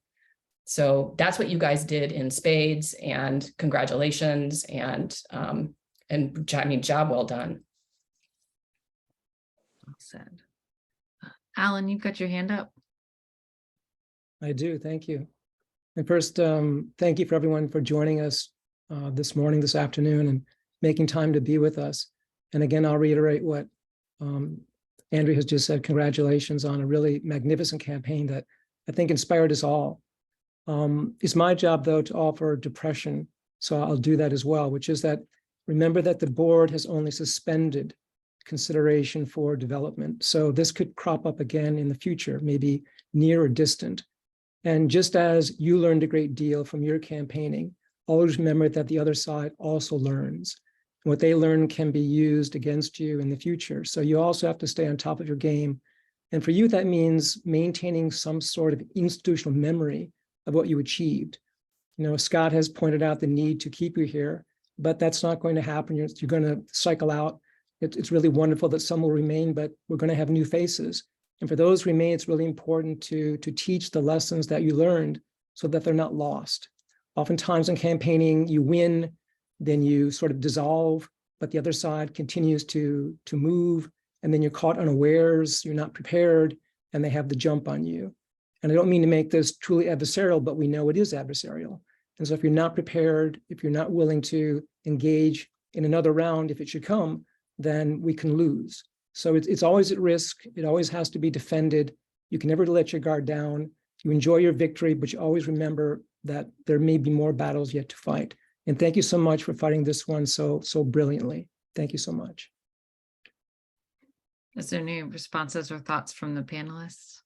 So that's what you guys did in spades, and congratulations, and I mean, job well done. Well said. Alan, you've got your hand up. I do, thank you. And first, thank you for everyone for joining us this morning, this afternoon, and making time to be with us. And again, I'll reiterate what Andrea has just said. Congratulations on a really magnificent campaign that I think inspired us all. It's my job, though, to offer depression, so I'll do that as well, which is that remember that the board has only suspended consideration for development. So this could crop up again in the future, maybe near or distant. And just as you learned a great deal from your campaigning, always remember that the other side also learns. What they learn can be used against you in the future. So you also have to stay on top of your game. And for you, that means maintaining some sort of institutional memory of what you achieved. You know, Scott has pointed out the need to keep you here, but that's not going to happen. You're going to cycle out. It's really wonderful that some will remain, but we're going to have new faces. And for those who remain, it's really important to teach the lessons that you learned so that they're not lost. Oftentimes in campaigning, you win, then you sort of dissolve, but the other side continues to move, and then you're caught unawares, you're not prepared, and they have the jump on you. And I don't mean to make this truly adversarial, but we know it is adversarial. And so if you're not prepared, if you're not willing to engage in another round, if it should come, then we can lose. So it's always at risk. It always has to be defended. You can never let your guard down. You enjoy your victory, but you always remember that there may be more battles yet to fight. And thank you so much for fighting this one so brilliantly. Thank you so much. Is there any responses or thoughts from the panelists?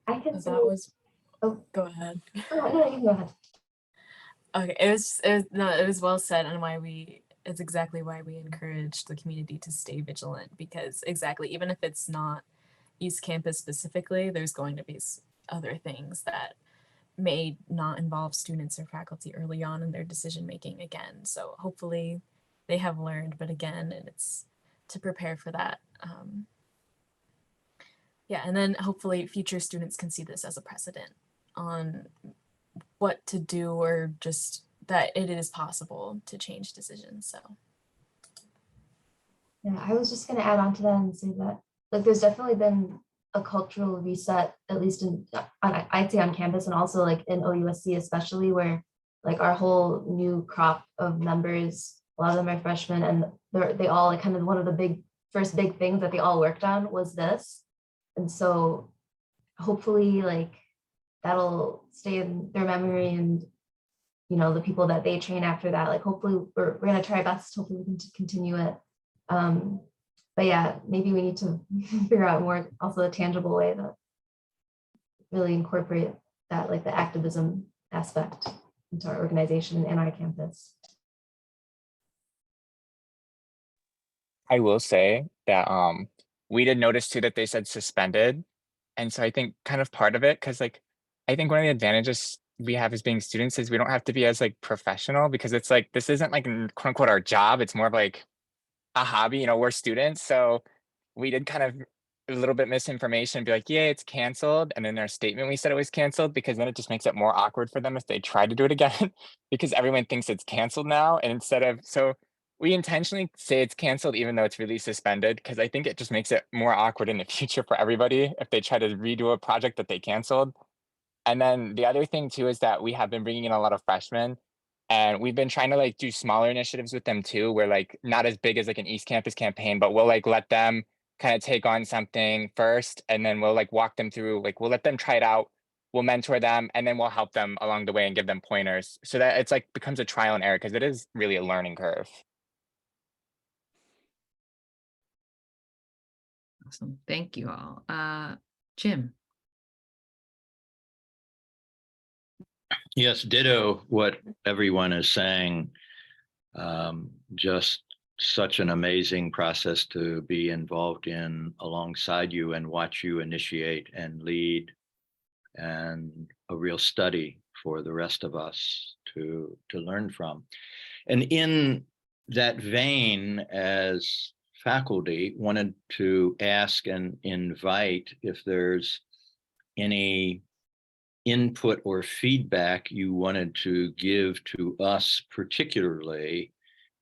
I can say, That was, oh, go ahead. no, you can go ahead. Okay, it was well said, and it's exactly why we encourage the community to stay vigilant, because exactly, even if it's not East Campus specifically, there's going to be other things that may not involve students or faculty early on in their decision making again. So hopefully they have learned, but again, and it's to prepare for that. Yeah, and then hopefully future students can see this as a precedent on what to do, or just that it is possible to change decisions. So Yeah, I was just going to add on to that and say that, like, there's definitely been a cultural reset, at least I'd say on campus, and also like in OUSC especially, where like our whole new crop of members, a lot of them are freshmen, and they all like kind of one of the first big things that they all worked on was this. And so hopefully like that'll stay in their memory, and you know, the people that they train after that, like hopefully we're going to try our best, hopefully we can continue it. But yeah, maybe we need to figure out more also a tangible way that really incorporate that, like the activism aspect into our organization and our campus. I will say that we did notice too that they said suspended. And so I think kind of part of it, because like I think one of the advantages we have as being students is we don't have to be as like professional, because it's like this isn't like quote unquote our job. It's more of like a hobby, you know, we're students. So we did kind of a little bit misinformation, be like, yeah, it's canceled. And in their statement, we said it was canceled, because then it just makes it more awkward for them if they try to do it again, because everyone thinks it's canceled now. And instead of, so we intentionally say it's canceled, even though it's really suspended, because I think it just makes it more awkward in the future for everybody if they try to redo a project that they canceled. And then the other thing too is that we have been bringing in a lot of freshmen, and we've been trying to like do smaller initiatives with them too. We're like not as big as like an East Campus campaign, but we'll like let them kind of take on something first, and then we'll like walk them through, like we'll let them try it out, we'll mentor them, and then we'll help them along the way and give them pointers, so that it's like becomes a trial and error, because it is really a learning curve. Awesome. Thank you all. Jim. Yes, ditto what everyone is saying. Just such an amazing process to be involved in alongside you and watch you initiate and lead, and a real study for the rest of us to learn from. And in that vein, as faculty, wanted to ask and invite if there's any input or feedback you wanted to give to us, particularly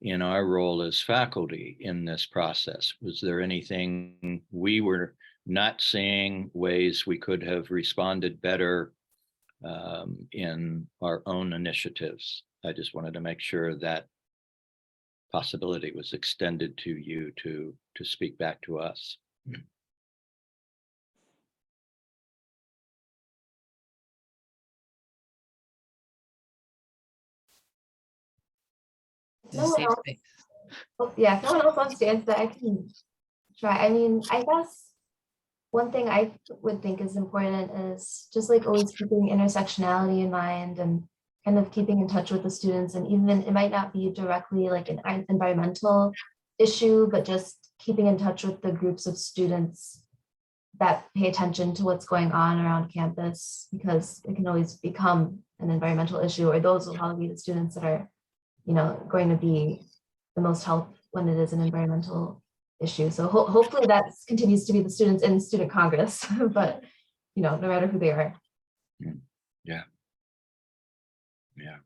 in our role as faculty in this process. Was there anything we were not seeing, ways we could have responded better in our own initiatives? I just wanted to make sure that possibility was extended to you to speak back to us. This is a safe space. Yeah, if no one else wants to answer that, I can try. I mean, I guess one thing I would think is important is just like always keeping intersectionality in mind and kind of keeping in touch with the students. And even it might not be directly like an environmental issue, but just keeping in touch with the groups of students that pay attention to what's going on around campus, because it can always become an environmental issue, or those will probably be the students that are, you know, going to be the most help when it is an environmental issue. So hopefully that continues to be the students in student Congress, but you know, no matter who they are. Yeah. Yeah.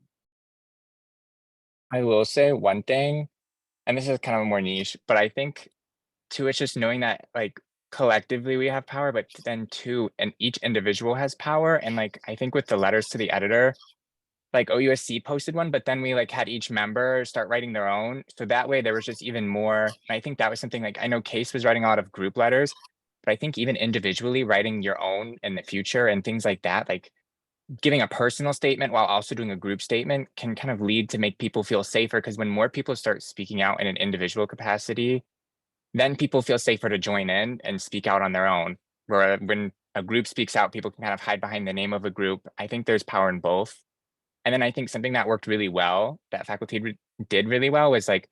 I will say one thing, and this is kind of more niche, but I think too, it's just knowing that like collectively we have power, but then too, and each individual has power. And like, I think with the letters to the editor, like OUSC posted one, but then we like had each member start writing their own. So that way there was just even more. And I think that was something like, I know Case was writing a lot of group letters, but I think even individually writing your own in the future and things like that, like giving a personal statement while also doing a group statement can kind of lead to make people feel safer. Because when more people start speaking out in an individual capacity, then people feel safer to join in and speak out on their own. Where when a group speaks out, people can kind of hide behind the name of a group. I think there's power in both. And then I think something that worked really well, that faculty did really well, was like,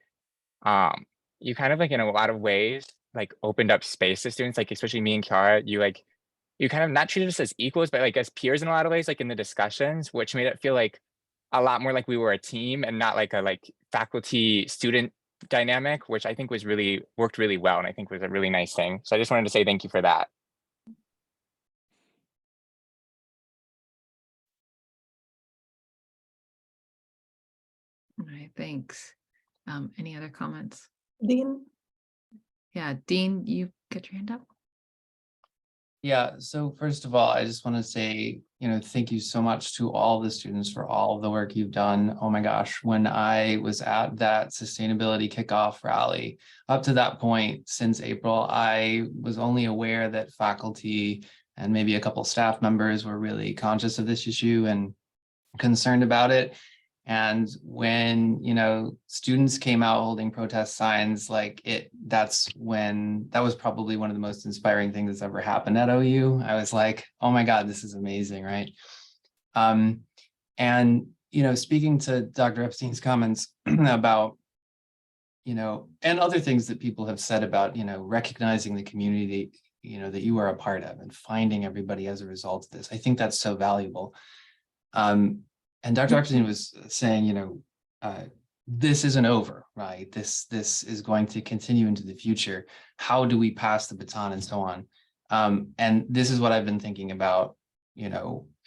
you kind of like in a lot of ways, like opened up space to students, like especially me and Chiara, you kind of not treated us as equals, but like as peers in a lot of ways, like in the discussions, which made it feel like a lot more like we were a team and not like a like faculty student dynamic, which I think was really worked really well. And I think was a really nice thing. So I just wanted to say thank you for that. All right, thanks. Any other comments? Dean? Yeah, Dean, you get your hand up. Yeah, so first of all, I just want to say, thank you so much to all the students for all of the work you've done. Oh my gosh, when I was at that sustainability kickoff rally, up to that point since April, I was only aware that faculty and maybe a couple staff members were really conscious of this issue and concerned about it. And when, students came out holding protest signs, that was probably one of the most inspiring things that's ever happened at OU. I was like, oh my God, this is amazing, right? And, speaking to Dr. Epstein's comments about, and other things that people have said about, recognizing the community, that you are a part of and finding everybody as a result of this, I think that's so valuable. And Dr. Epstein was saying, this isn't over, right? This is going to continue into the future. How do we pass the baton and so on? And this is what I've been thinking about,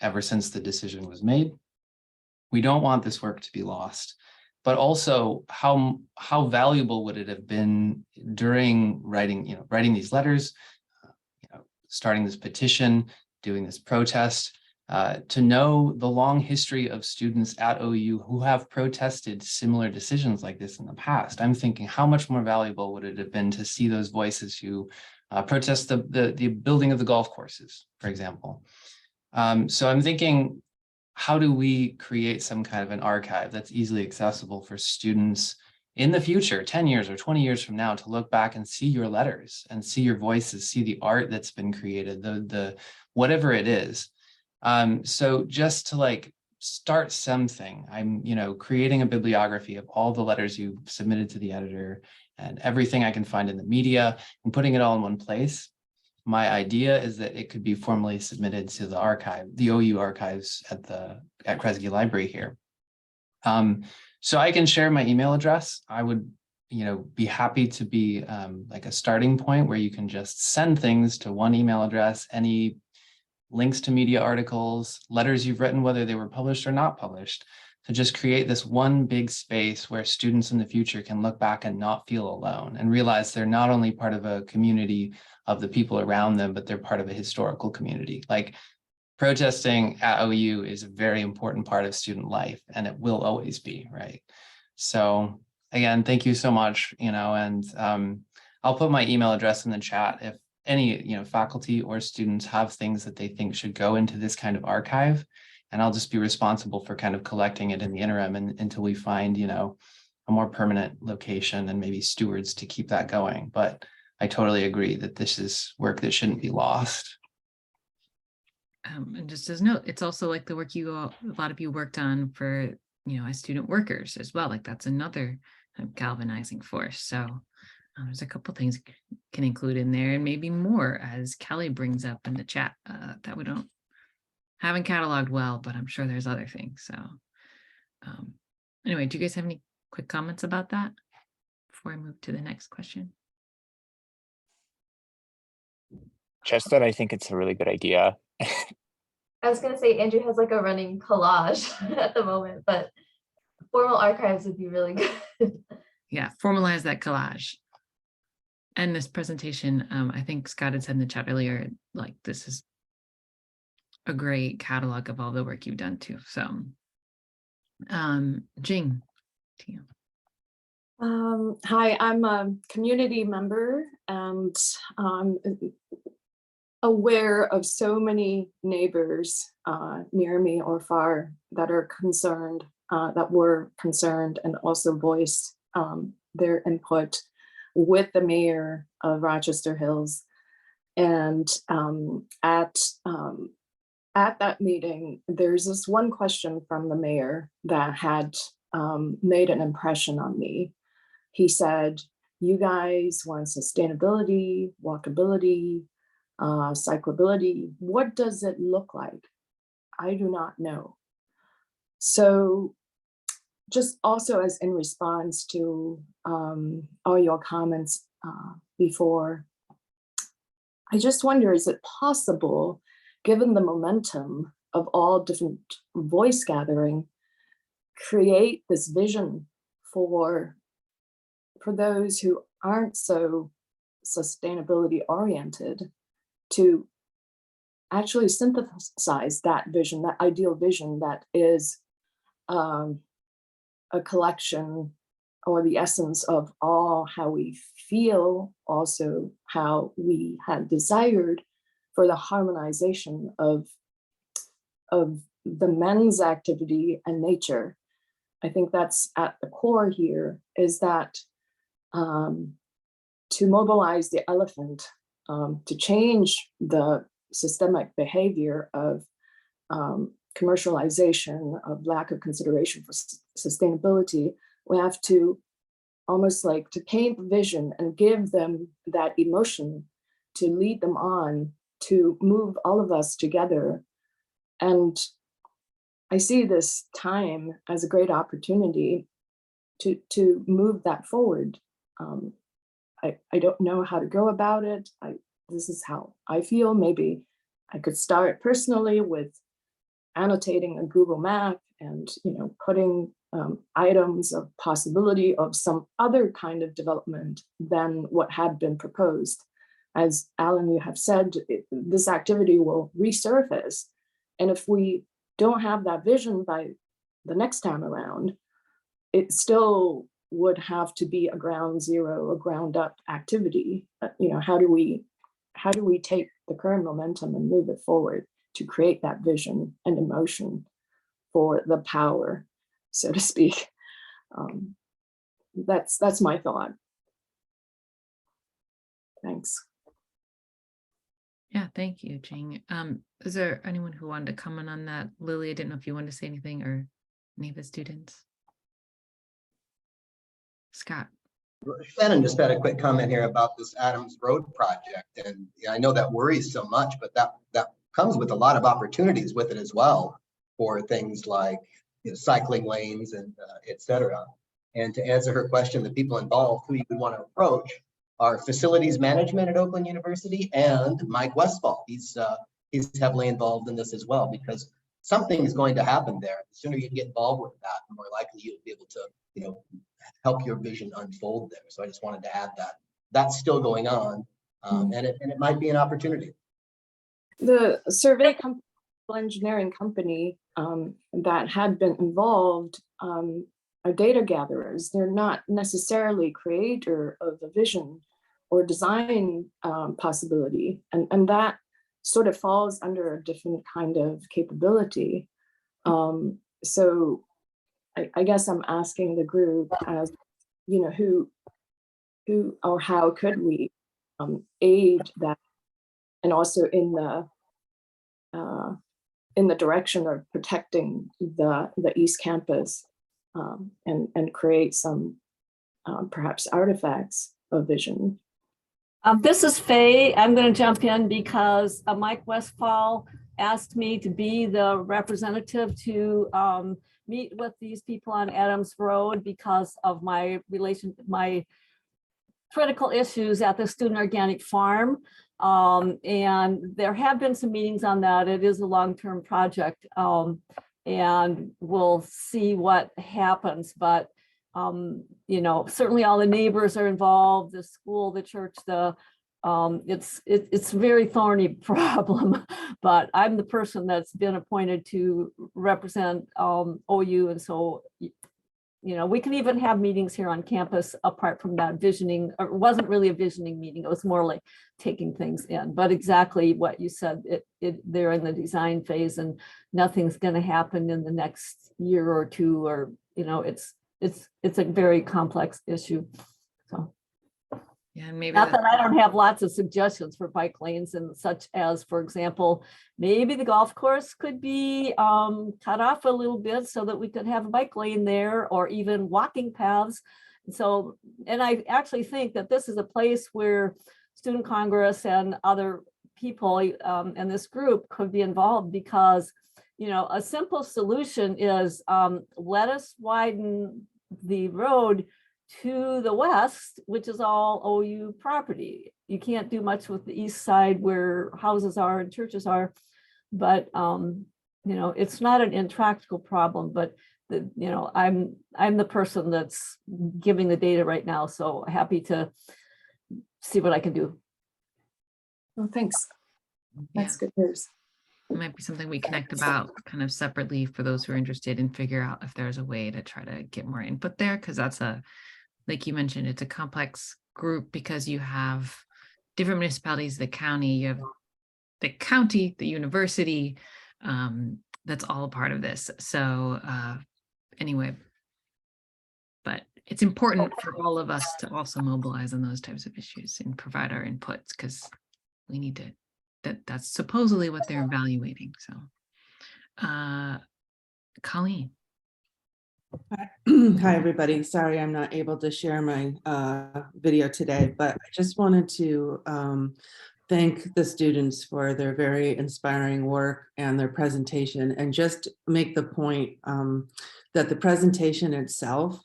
ever since the decision was made. We don't want this work to be lost, but also how valuable would it have been during writing these letters, starting this petition, doing this protest, to know the long history of students at OU who have protested similar decisions like this in the past. I'm thinking, how much more valuable would it have been to see those voices who protest the building of the golf courses, for example. So I'm thinking, how do we create some kind of an archive that's easily accessible for students in the future, 10 years or 20 years from now, to look back and see your letters and see your voices, see the art that's been created, the whatever it is. So just to start something, I'm, creating a bibliography of all the letters you submitted to the editor and everything I can find in the media and putting it all in one place. My idea is that it could be formally submitted to the archive, the OU archives at Kresge Library here. So I can share my email address. I would, be happy to be like a starting point where you can just send things to one email address, any links to media articles, letters you've written, whether they were published or not published, to just create this one big space where students in the future can look back and not feel alone and realize they're not only part of a community of the people around them, but they're part of a historical community. Like protesting at OU is a very important part of student life, and it will always be, right? So again, thank you so much, and I'll put my email address in the chat if any faculty or students have things that they think should go into this kind of archive, and I'll just be responsible for kind of collecting it in the interim until we find a more permanent location and maybe stewards to keep that going. But I totally agree that this is work that shouldn't be lost. And just as a note, it's also like the work a lot of you worked on for, as student workers as well. Like that's another galvanizing force. So there's a couple things can include in there, and maybe more, as Kelly brings up in the chat, that we haven't cataloged well, but I'm sure there's other things. So anyway, do you guys have any quick comments about that before I move to the next question? Just that I think it's a really good idea. I was gonna say Andrew has like a running collage at the moment, but formal archives would be really good. Yeah, formalize that collage. And this presentation, I think Scott had said in the chat earlier, like this is a great catalog of all the work you've done too. So Jing, to you. Hi, I'm a community member and aware of so many neighbors near me or far that are concerned, that were concerned, and also voiced their input with the mayor of Rochester Hills. And at that meeting, there's this one question from the mayor that had made an impression on me. He said, "You guys want sustainability, walkability, cyclability. What does it look like? I do not know." So just also as in response to all your comments before, I just wonder, is it possible, given the momentum of all different voice gathering, create this vision for those who aren't so sustainability oriented, to actually synthesize that vision, that ideal vision that is a collection or the essence of all how we feel, also how we had desired for the harmonization of the men's activity and nature. I think that's at the core here, is that to mobilize the elephant, to change the systemic behavior of commercialization, of lack of consideration for sustainability, we have to almost like to paint the vision and give them that emotion to lead them on, to move all of us together. And I see this time as a great opportunity to move that forward. I don't know how to go about it. This is how I feel. Maybe I could start personally with annotating a Google map and putting items of possibility of some other kind of development than what had been proposed. As Alan, you have said, this activity will resurface. And if we don't have that vision by the next time around, it still would have to be a ground zero, a ground up activity. How do we take the current momentum and move it forward to create that vision and emotion for the power, so to speak? That's my thought. Thanks. Yeah, thank you, Jing. Is there anyone who wanted to comment on that? Lily, I didn't know if you wanted to say anything, or any of the students. Scott. Shannon just had a quick comment here about this Adams Road project, and I know that worries so much, but that comes with a lot of opportunities with it as well, for things like cycling lanes and et cetera. And to answer her question, the people involved who you would want to approach are facilities management at Oakland University and Mike Westfall. He's heavily involved in this as well, because something is going to happen there. The sooner you get involved with that, the more likely you'll be able to help your vision unfold there. So I just wanted to add that that's still going on, and it might be an opportunity. The survey engineering company that had been involved are data gatherers. They're not necessarily creator of a vision or design possibility, and that sort of falls under a different kind of capability. So I guess I'm asking the group, as who or how could we aid that, and also in the direction of protecting the East Campus, and create some perhaps artifacts of vision. This is Faye. I'm going to jump in because Mike Westfall asked me to be the representative to meet with these people on Adams Road because of my critical issues at the Student Organic Farm. And there have been some meetings on that. It is a long-term project, and we'll see what happens. But you know, certainly all the neighbors are involved, the school, the church, it's a very thorny problem, but I'm the person that's been appointed to represent OU. And so, you know, we can even have meetings here on campus apart from that visioning, or it wasn't really a visioning meeting. It was more like taking things in, but exactly what you said, they're in the design phase and nothing's going to happen in the next year or two, or, you know, it's a very complex issue. So yeah, maybe not that I don't have lots of suggestions for bike lanes, and such as, for example, maybe the golf course could be cut off a little bit so that we could have a bike lane there, or even walking paths. So, and I actually think that this is a place where Student Congress and other people in this group could be involved, because, you know, a simple solution is let us widen the road to the west, which is all OU property. You can't do much with the east side where houses are and churches are, but you know, it's not an intractable problem. But you know, I'm the person that's giving the data right now, so happy to see what I can do. Well, thanks. That's Yeah. good news. It might be something we connect about kind of separately for those who are interested, and figure out if there's a way to try to get more input there, because that's like you mentioned, it's a complex group, because you have different municipalities, the county, you have the county, the university, that's all a part of this. So anyway, but it's important for all of us to also mobilize on those types of issues and provide our inputs, because we need to, that's supposedly what they're evaluating. So Colleen. Hi, everybody. Sorry, I'm not able to share my video today, but I just wanted to thank the students for their very inspiring work and their presentation, and just make the point that the presentation itself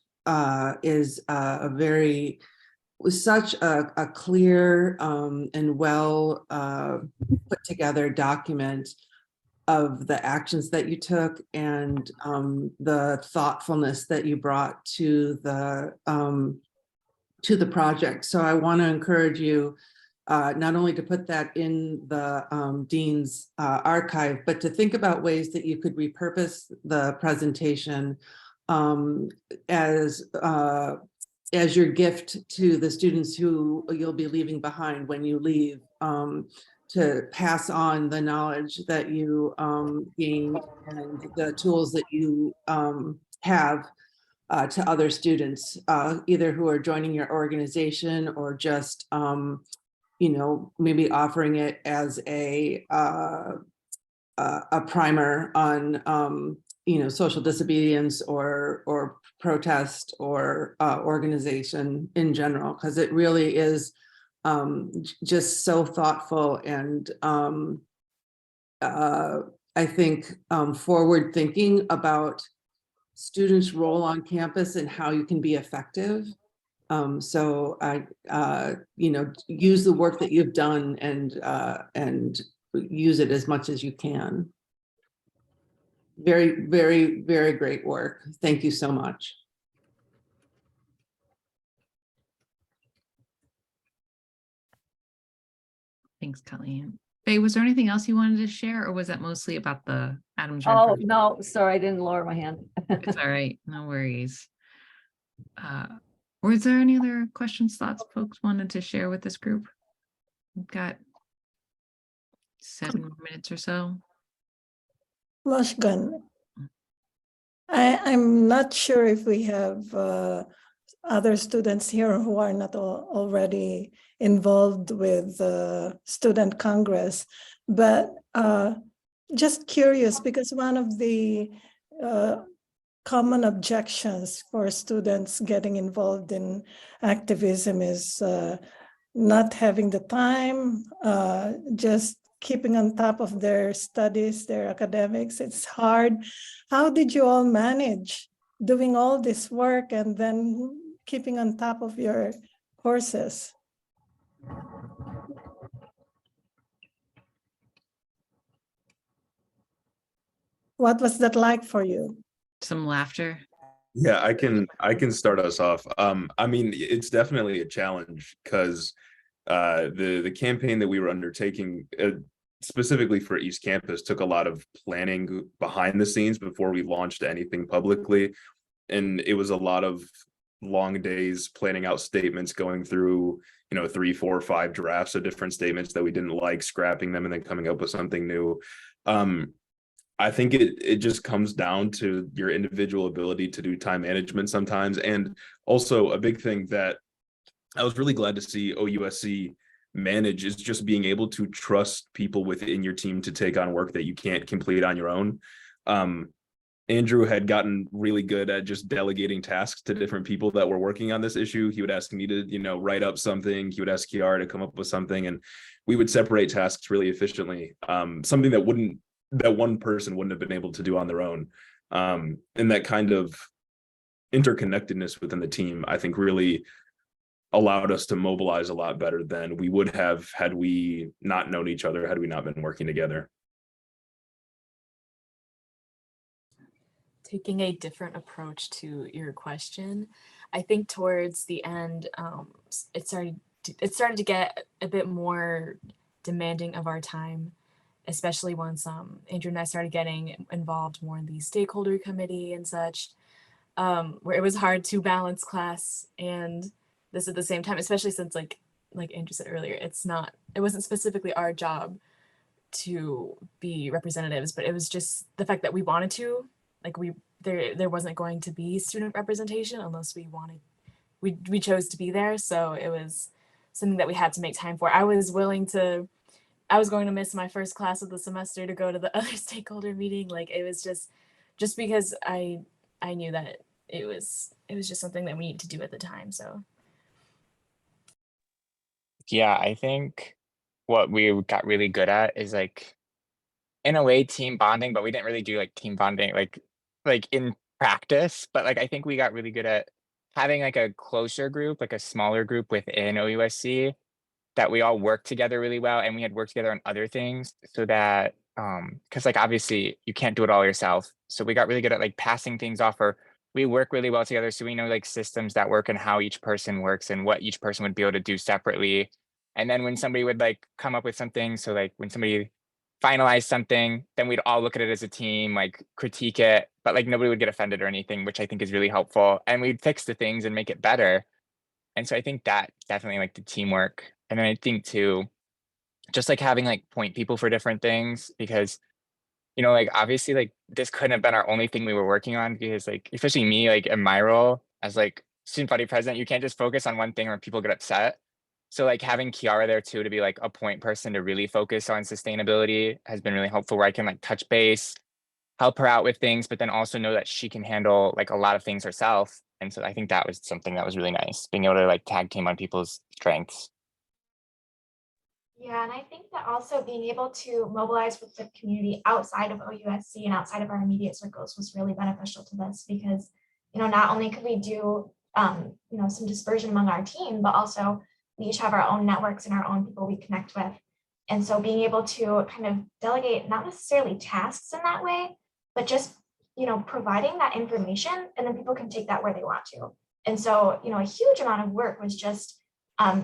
is was such a clear and well put together document of the actions that you took, and the thoughtfulness that you brought to the project. So I want to encourage you not only to put that in the Dean's archive, but to think about ways that you could repurpose the presentation as your gift to the students who you'll be leaving behind when you leave, to pass on the knowledge that you gain and the tools that you have to other students, either who are joining your organization, or just, you know, maybe offering it as a primer on, you know, social disobedience or protest or organization in general, because it really is just so thoughtful and I think forward thinking about students' role on campus and how you can be effective. So I, you know, use the work that you've done and use it as much as you can. Very, very, very great work. Thank you so much. Thanks, Colleen. Faye, was there anything else you wanted to share, or was that mostly about the Adams Road Oh, project? no, sorry, I didn't lower my hand. It's all right, no worries. Was there any other questions, thoughts folks wanted to share with this group? We've got 7 more minutes or so. Mushgun. I'm not sure if we have other students here who are not already involved with the Student Congress, but just curious, because one of the common objections for students getting involved in activism is not having the time, just keeping on top of their studies, their academics. It's hard. How did you all manage doing all this work and then keeping on top of your courses? What was that like for you? Some laughter. Yeah, I can start us off. I mean, it's definitely a challenge because the campaign that we were undertaking specifically for East Campus took a lot of planning behind the scenes before we launched anything publicly. And it was a lot of long days planning out statements, going through, 3, 4, 5 drafts of different statements that we didn't like, scrapping them and then coming up with something new. I think it just comes down to your individual ability to do time management sometimes. And also a big thing that I was really glad to see OUSC manage is just being able to trust people within your team to take on work that you can't complete on your own. Andrew had gotten really good at just delegating tasks to different people that were working on this issue. He would ask me to, write up something. He would ask Chiara to come up with something, and we would separate tasks really efficiently. Something that one person wouldn't have been able to do on their own. And that kind of interconnectedness within the team, I think, really allowed us to mobilize a lot better than we would have had we not known each other, had we not been working together. Taking a different approach to your question, I think towards the end, it started to get a bit more demanding of our time, especially once Andrew and I started getting involved more in the stakeholder committee and such, where it was hard to balance class and this at the same time, especially since like Andrew said earlier, it wasn't specifically our job to be representatives, but it was just the fact that we wanted to, there wasn't going to be student representation unless we chose to be there. So it was something that we had to make time for. I was going to miss my first class of the semester to go to the other stakeholder meeting. Like, it was just because I knew that it was just something that we needed to do at the time. So Yeah, I think what we got really good at is in a way team bonding, but we didn't really do team bonding like in practice. But I think we got really good at having a closer group, a smaller group within OUSC, that we all worked together really well, and we had worked together on other things, so that because obviously you can't do it all yourself. So we got really good at passing things off, or we work really well together, so we know systems that work and how each person works and what each person would be able to do separately. And then when somebody would come up with something, so when somebody finalized something, then we'd all look at it as a team, critique it, but nobody would get offended or anything, which I think is really helpful. And we'd fix the things and make it better. And so I think that definitely the teamwork. And then I think too, just having point people for different things, because obviously this couldn't have been our only thing we were working on, because especially me, in my role as student body president, you can't just focus on one thing or people get upset. So having Chiara there too, to be a point person to really focus on sustainability, has been really helpful, where I can touch base, help her out with things, but then also know that she can handle a lot of things herself. And so I think that was something that was really nice, being able to tag team on people's strengths. Yeah, and I think that also being able to mobilize with the community outside of OUSC and outside of our immediate circles was really beneficial to this, because, not only could we do, some dispersion among our team, but also we each have our own networks and our own people we connect with. And so being able to kind of delegate, not necessarily tasks in that way, but just, providing that information, and then people can take that where they want to. And so, a huge amount of work was just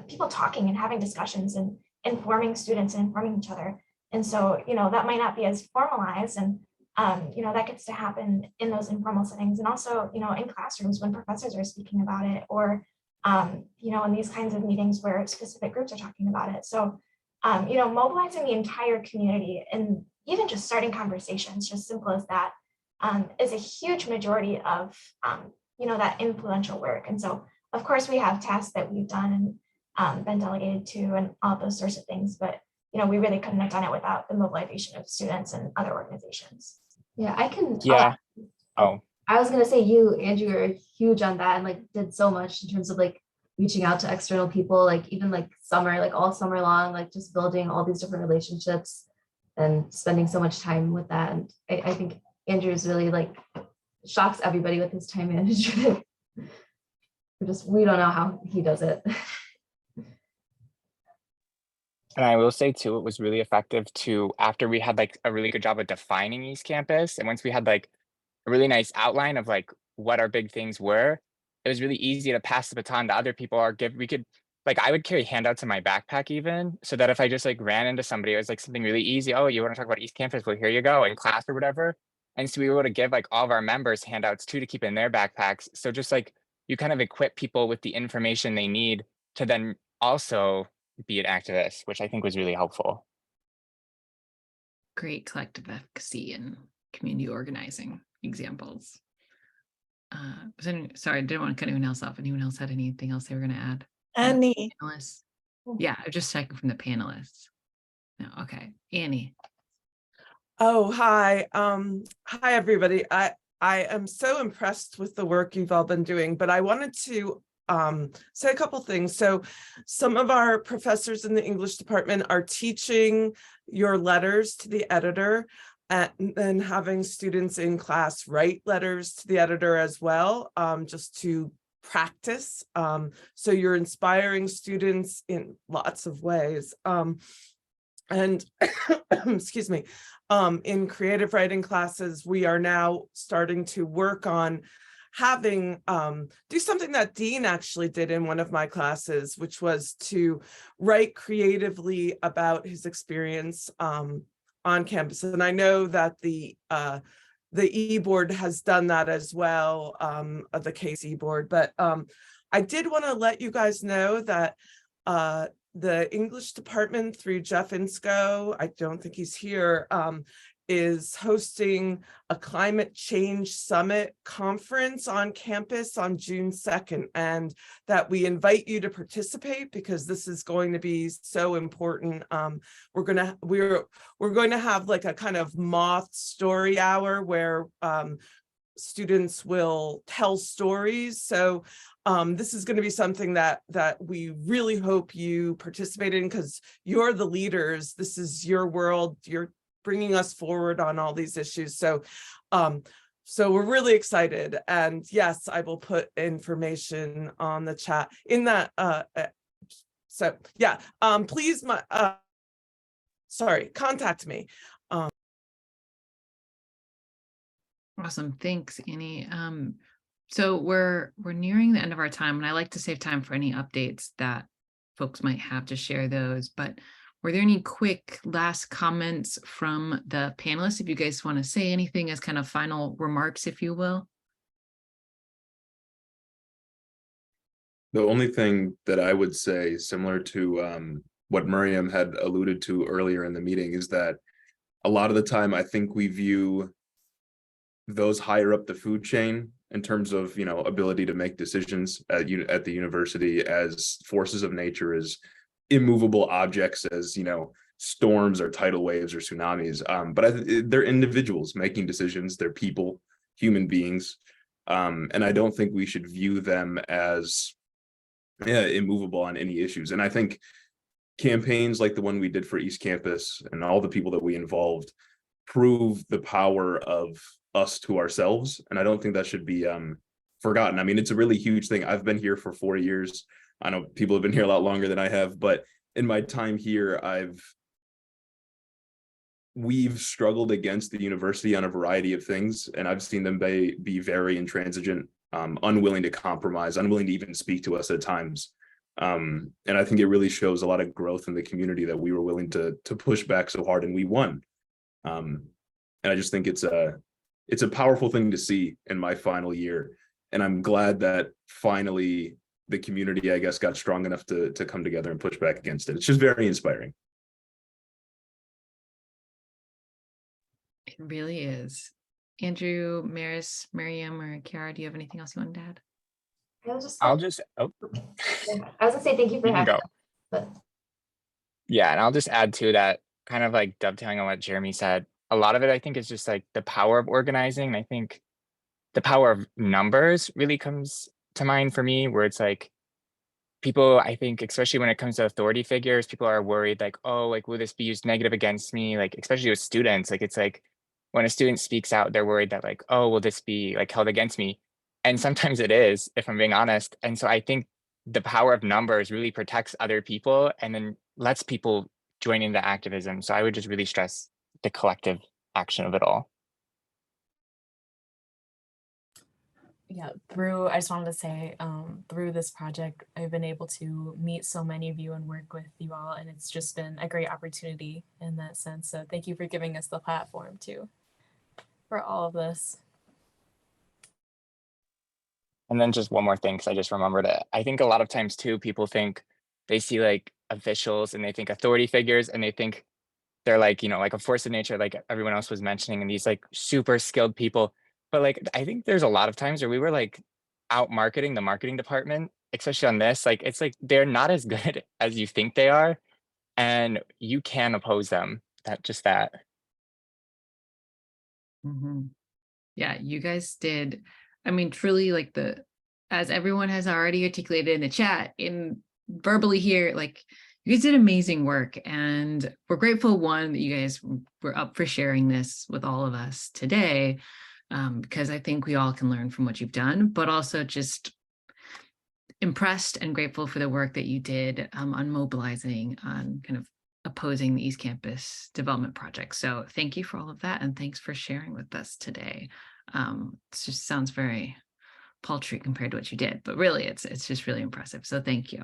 people talking and having discussions and informing students and informing each other. And so, that might not be as formalized, and, that gets to happen in those informal settings, and also, in classrooms when professors are speaking about it, or, in these kinds of meetings where specific groups are talking about it. So, mobilizing the entire community and even just starting conversations, just simple as that, is a huge majority of, that influential work. And so of course, we have tasks that we've done and been delegated to and all those sorts of things, but we really couldn't have done it without the mobilization of students and other organizations. Yeah, I can. Yeah. Oh, I was gonna say you, Andrew, are huge on that and like did so much in terms of like reaching out to external people, like even like summer, like all summer long, like just building all these different relationships and spending so much time with that. And I think Andrew is really like shocks everybody with his time management. We don't know how he does it. and I will say too, it was really effective to, after we had like a really good job of defining East Campus, and once we had like a really nice outline of like what our big things were, it was really easy to pass the baton to other people or we could, like, I would carry handouts in my backpack even, so that if I just like ran into somebody, it was like something really easy. Oh, you want to talk about East Campus? Well, here you go, in class or whatever. And so we were able to give like all of our members handouts too to keep in their backpacks. So just like you kind of equip people with the information they need to then also be an activist, which I think was really helpful. Great collective efficacy and community organizing examples. Sorry, I didn't want to cut anyone else off. Anyone else had anything else they were going to add? Annie. Panelists? Yeah, I'm just checking from the panelists. No, okay, Annie. Oh, hi. Hi, everybody. I am so impressed with the work you've all been doing, but I wanted to say a couple things. So some of our professors in the English department are teaching your letters to the editor and then having students in class write letters to the editor as well, just to practice. So you're inspiring students in lots of ways. And excuse me, in creative writing classes, we are now starting to work on having do something that Dean actually did in one of my classes, which was to write creatively about his experience on campus. And I know that the e-board has done that as well, the case e-board, but I did want to let you guys know that the English department through Jeff Insco, I don't think he's here, is hosting a climate change summit conference on campus on June 2nd, and that we invite you to participate because this is going to be so important. We're going to have like a kind of moth story hour where students will tell stories. So this is going to be something that we really hope you participate in because you're the leaders. This is your world. You're bringing us forward on all these issues. So we're really excited. And yes, I will put information on the chat in that. So yeah, please, contact me. Awesome, thanks, Annie. So we're nearing the end of our time, and I like to save time for any updates that folks might have to share those. But were there any quick last comments from the panelists? If you guys want to say anything as kind of final remarks, if you will. The only thing that I would say, similar to what Murryum had alluded to earlier in the meeting, is that a lot of the time I think we view those higher up the food chain in terms of, ability to make decisions at the university as forces of nature, as immovable objects, as, storms or tidal waves or tsunamis. But they're individuals making decisions. They're people, human beings. And I don't think we should view them as immovable on any issues. And I think campaigns like the one we did for East Campus and all the people that we involved prove the power of us to ourselves. And I don't think that should be forgotten. I mean, it's a really huge thing. I've been here for 4 years. I know people have been here a lot longer than I have, but in my time here, we've struggled against the university on a variety of things, and I've seen them be very intransigent, unwilling to compromise, unwilling to even speak to us at times. And I think it really shows a lot of growth in the community that we were willing to push back so hard, and we won. And I just think it's a powerful thing to see in my final year. And I'm glad that finally the community, I guess, got strong enough to come together and push back against it. It's just very inspiring. It really is. Andrew, Maris, Murryum, or Chiara, do you have anything else you wanted to add? I was just I'll gonna, just, oh, I was gonna say thank you for you can having go. us, but Yeah, and I'll just add to that, kind of like dovetailing on what Jeremy said. A lot of it, I think, is just like the power of organizing. And I think the power of numbers really comes to mind for me, where it's like people, I think, especially when it comes to authority figures, people are worried like, oh, like, will this be used negative against me? Like, especially with students, like, it's like when a student speaks out, they're worried that like, oh, will this be like held against me? And sometimes it is, if I'm being honest. And so I think the power of numbers really protects other people and then lets people join into activism. So I would just really stress the collective action of it all. Yeah, I just wanted to say, through this project, I've been able to meet so many of you and work with you all, and it's just been a great opportunity in that sense. So thank you for giving us the platform too, for all of this. And then just one more thing, because I just remembered it. I think a lot of times too, people think they see like officials and they think authority figures and they think they're like, you know, like a force of nature, like everyone else was mentioning, and these like super skilled people. But like, I think there's a lot of times where we were like out marketing the marketing department, especially on this, like, it's like, they're not as good as you think they are. And you can oppose them, that. Mhm. Yeah, you guys did. I mean, truly, like as everyone has already articulated in the chat, in verbally here, like you guys did amazing work, and we're grateful, one, that you guys were up for sharing this with all of us today, because I think we all can learn from what you've done, but also just impressed and grateful for the work that you did on mobilizing, on kind of opposing the East Campus development project. So thank you for all of that, and thanks for sharing with us today. It just sounds very paltry compared to what you did, but really it's just really impressive. So thank you.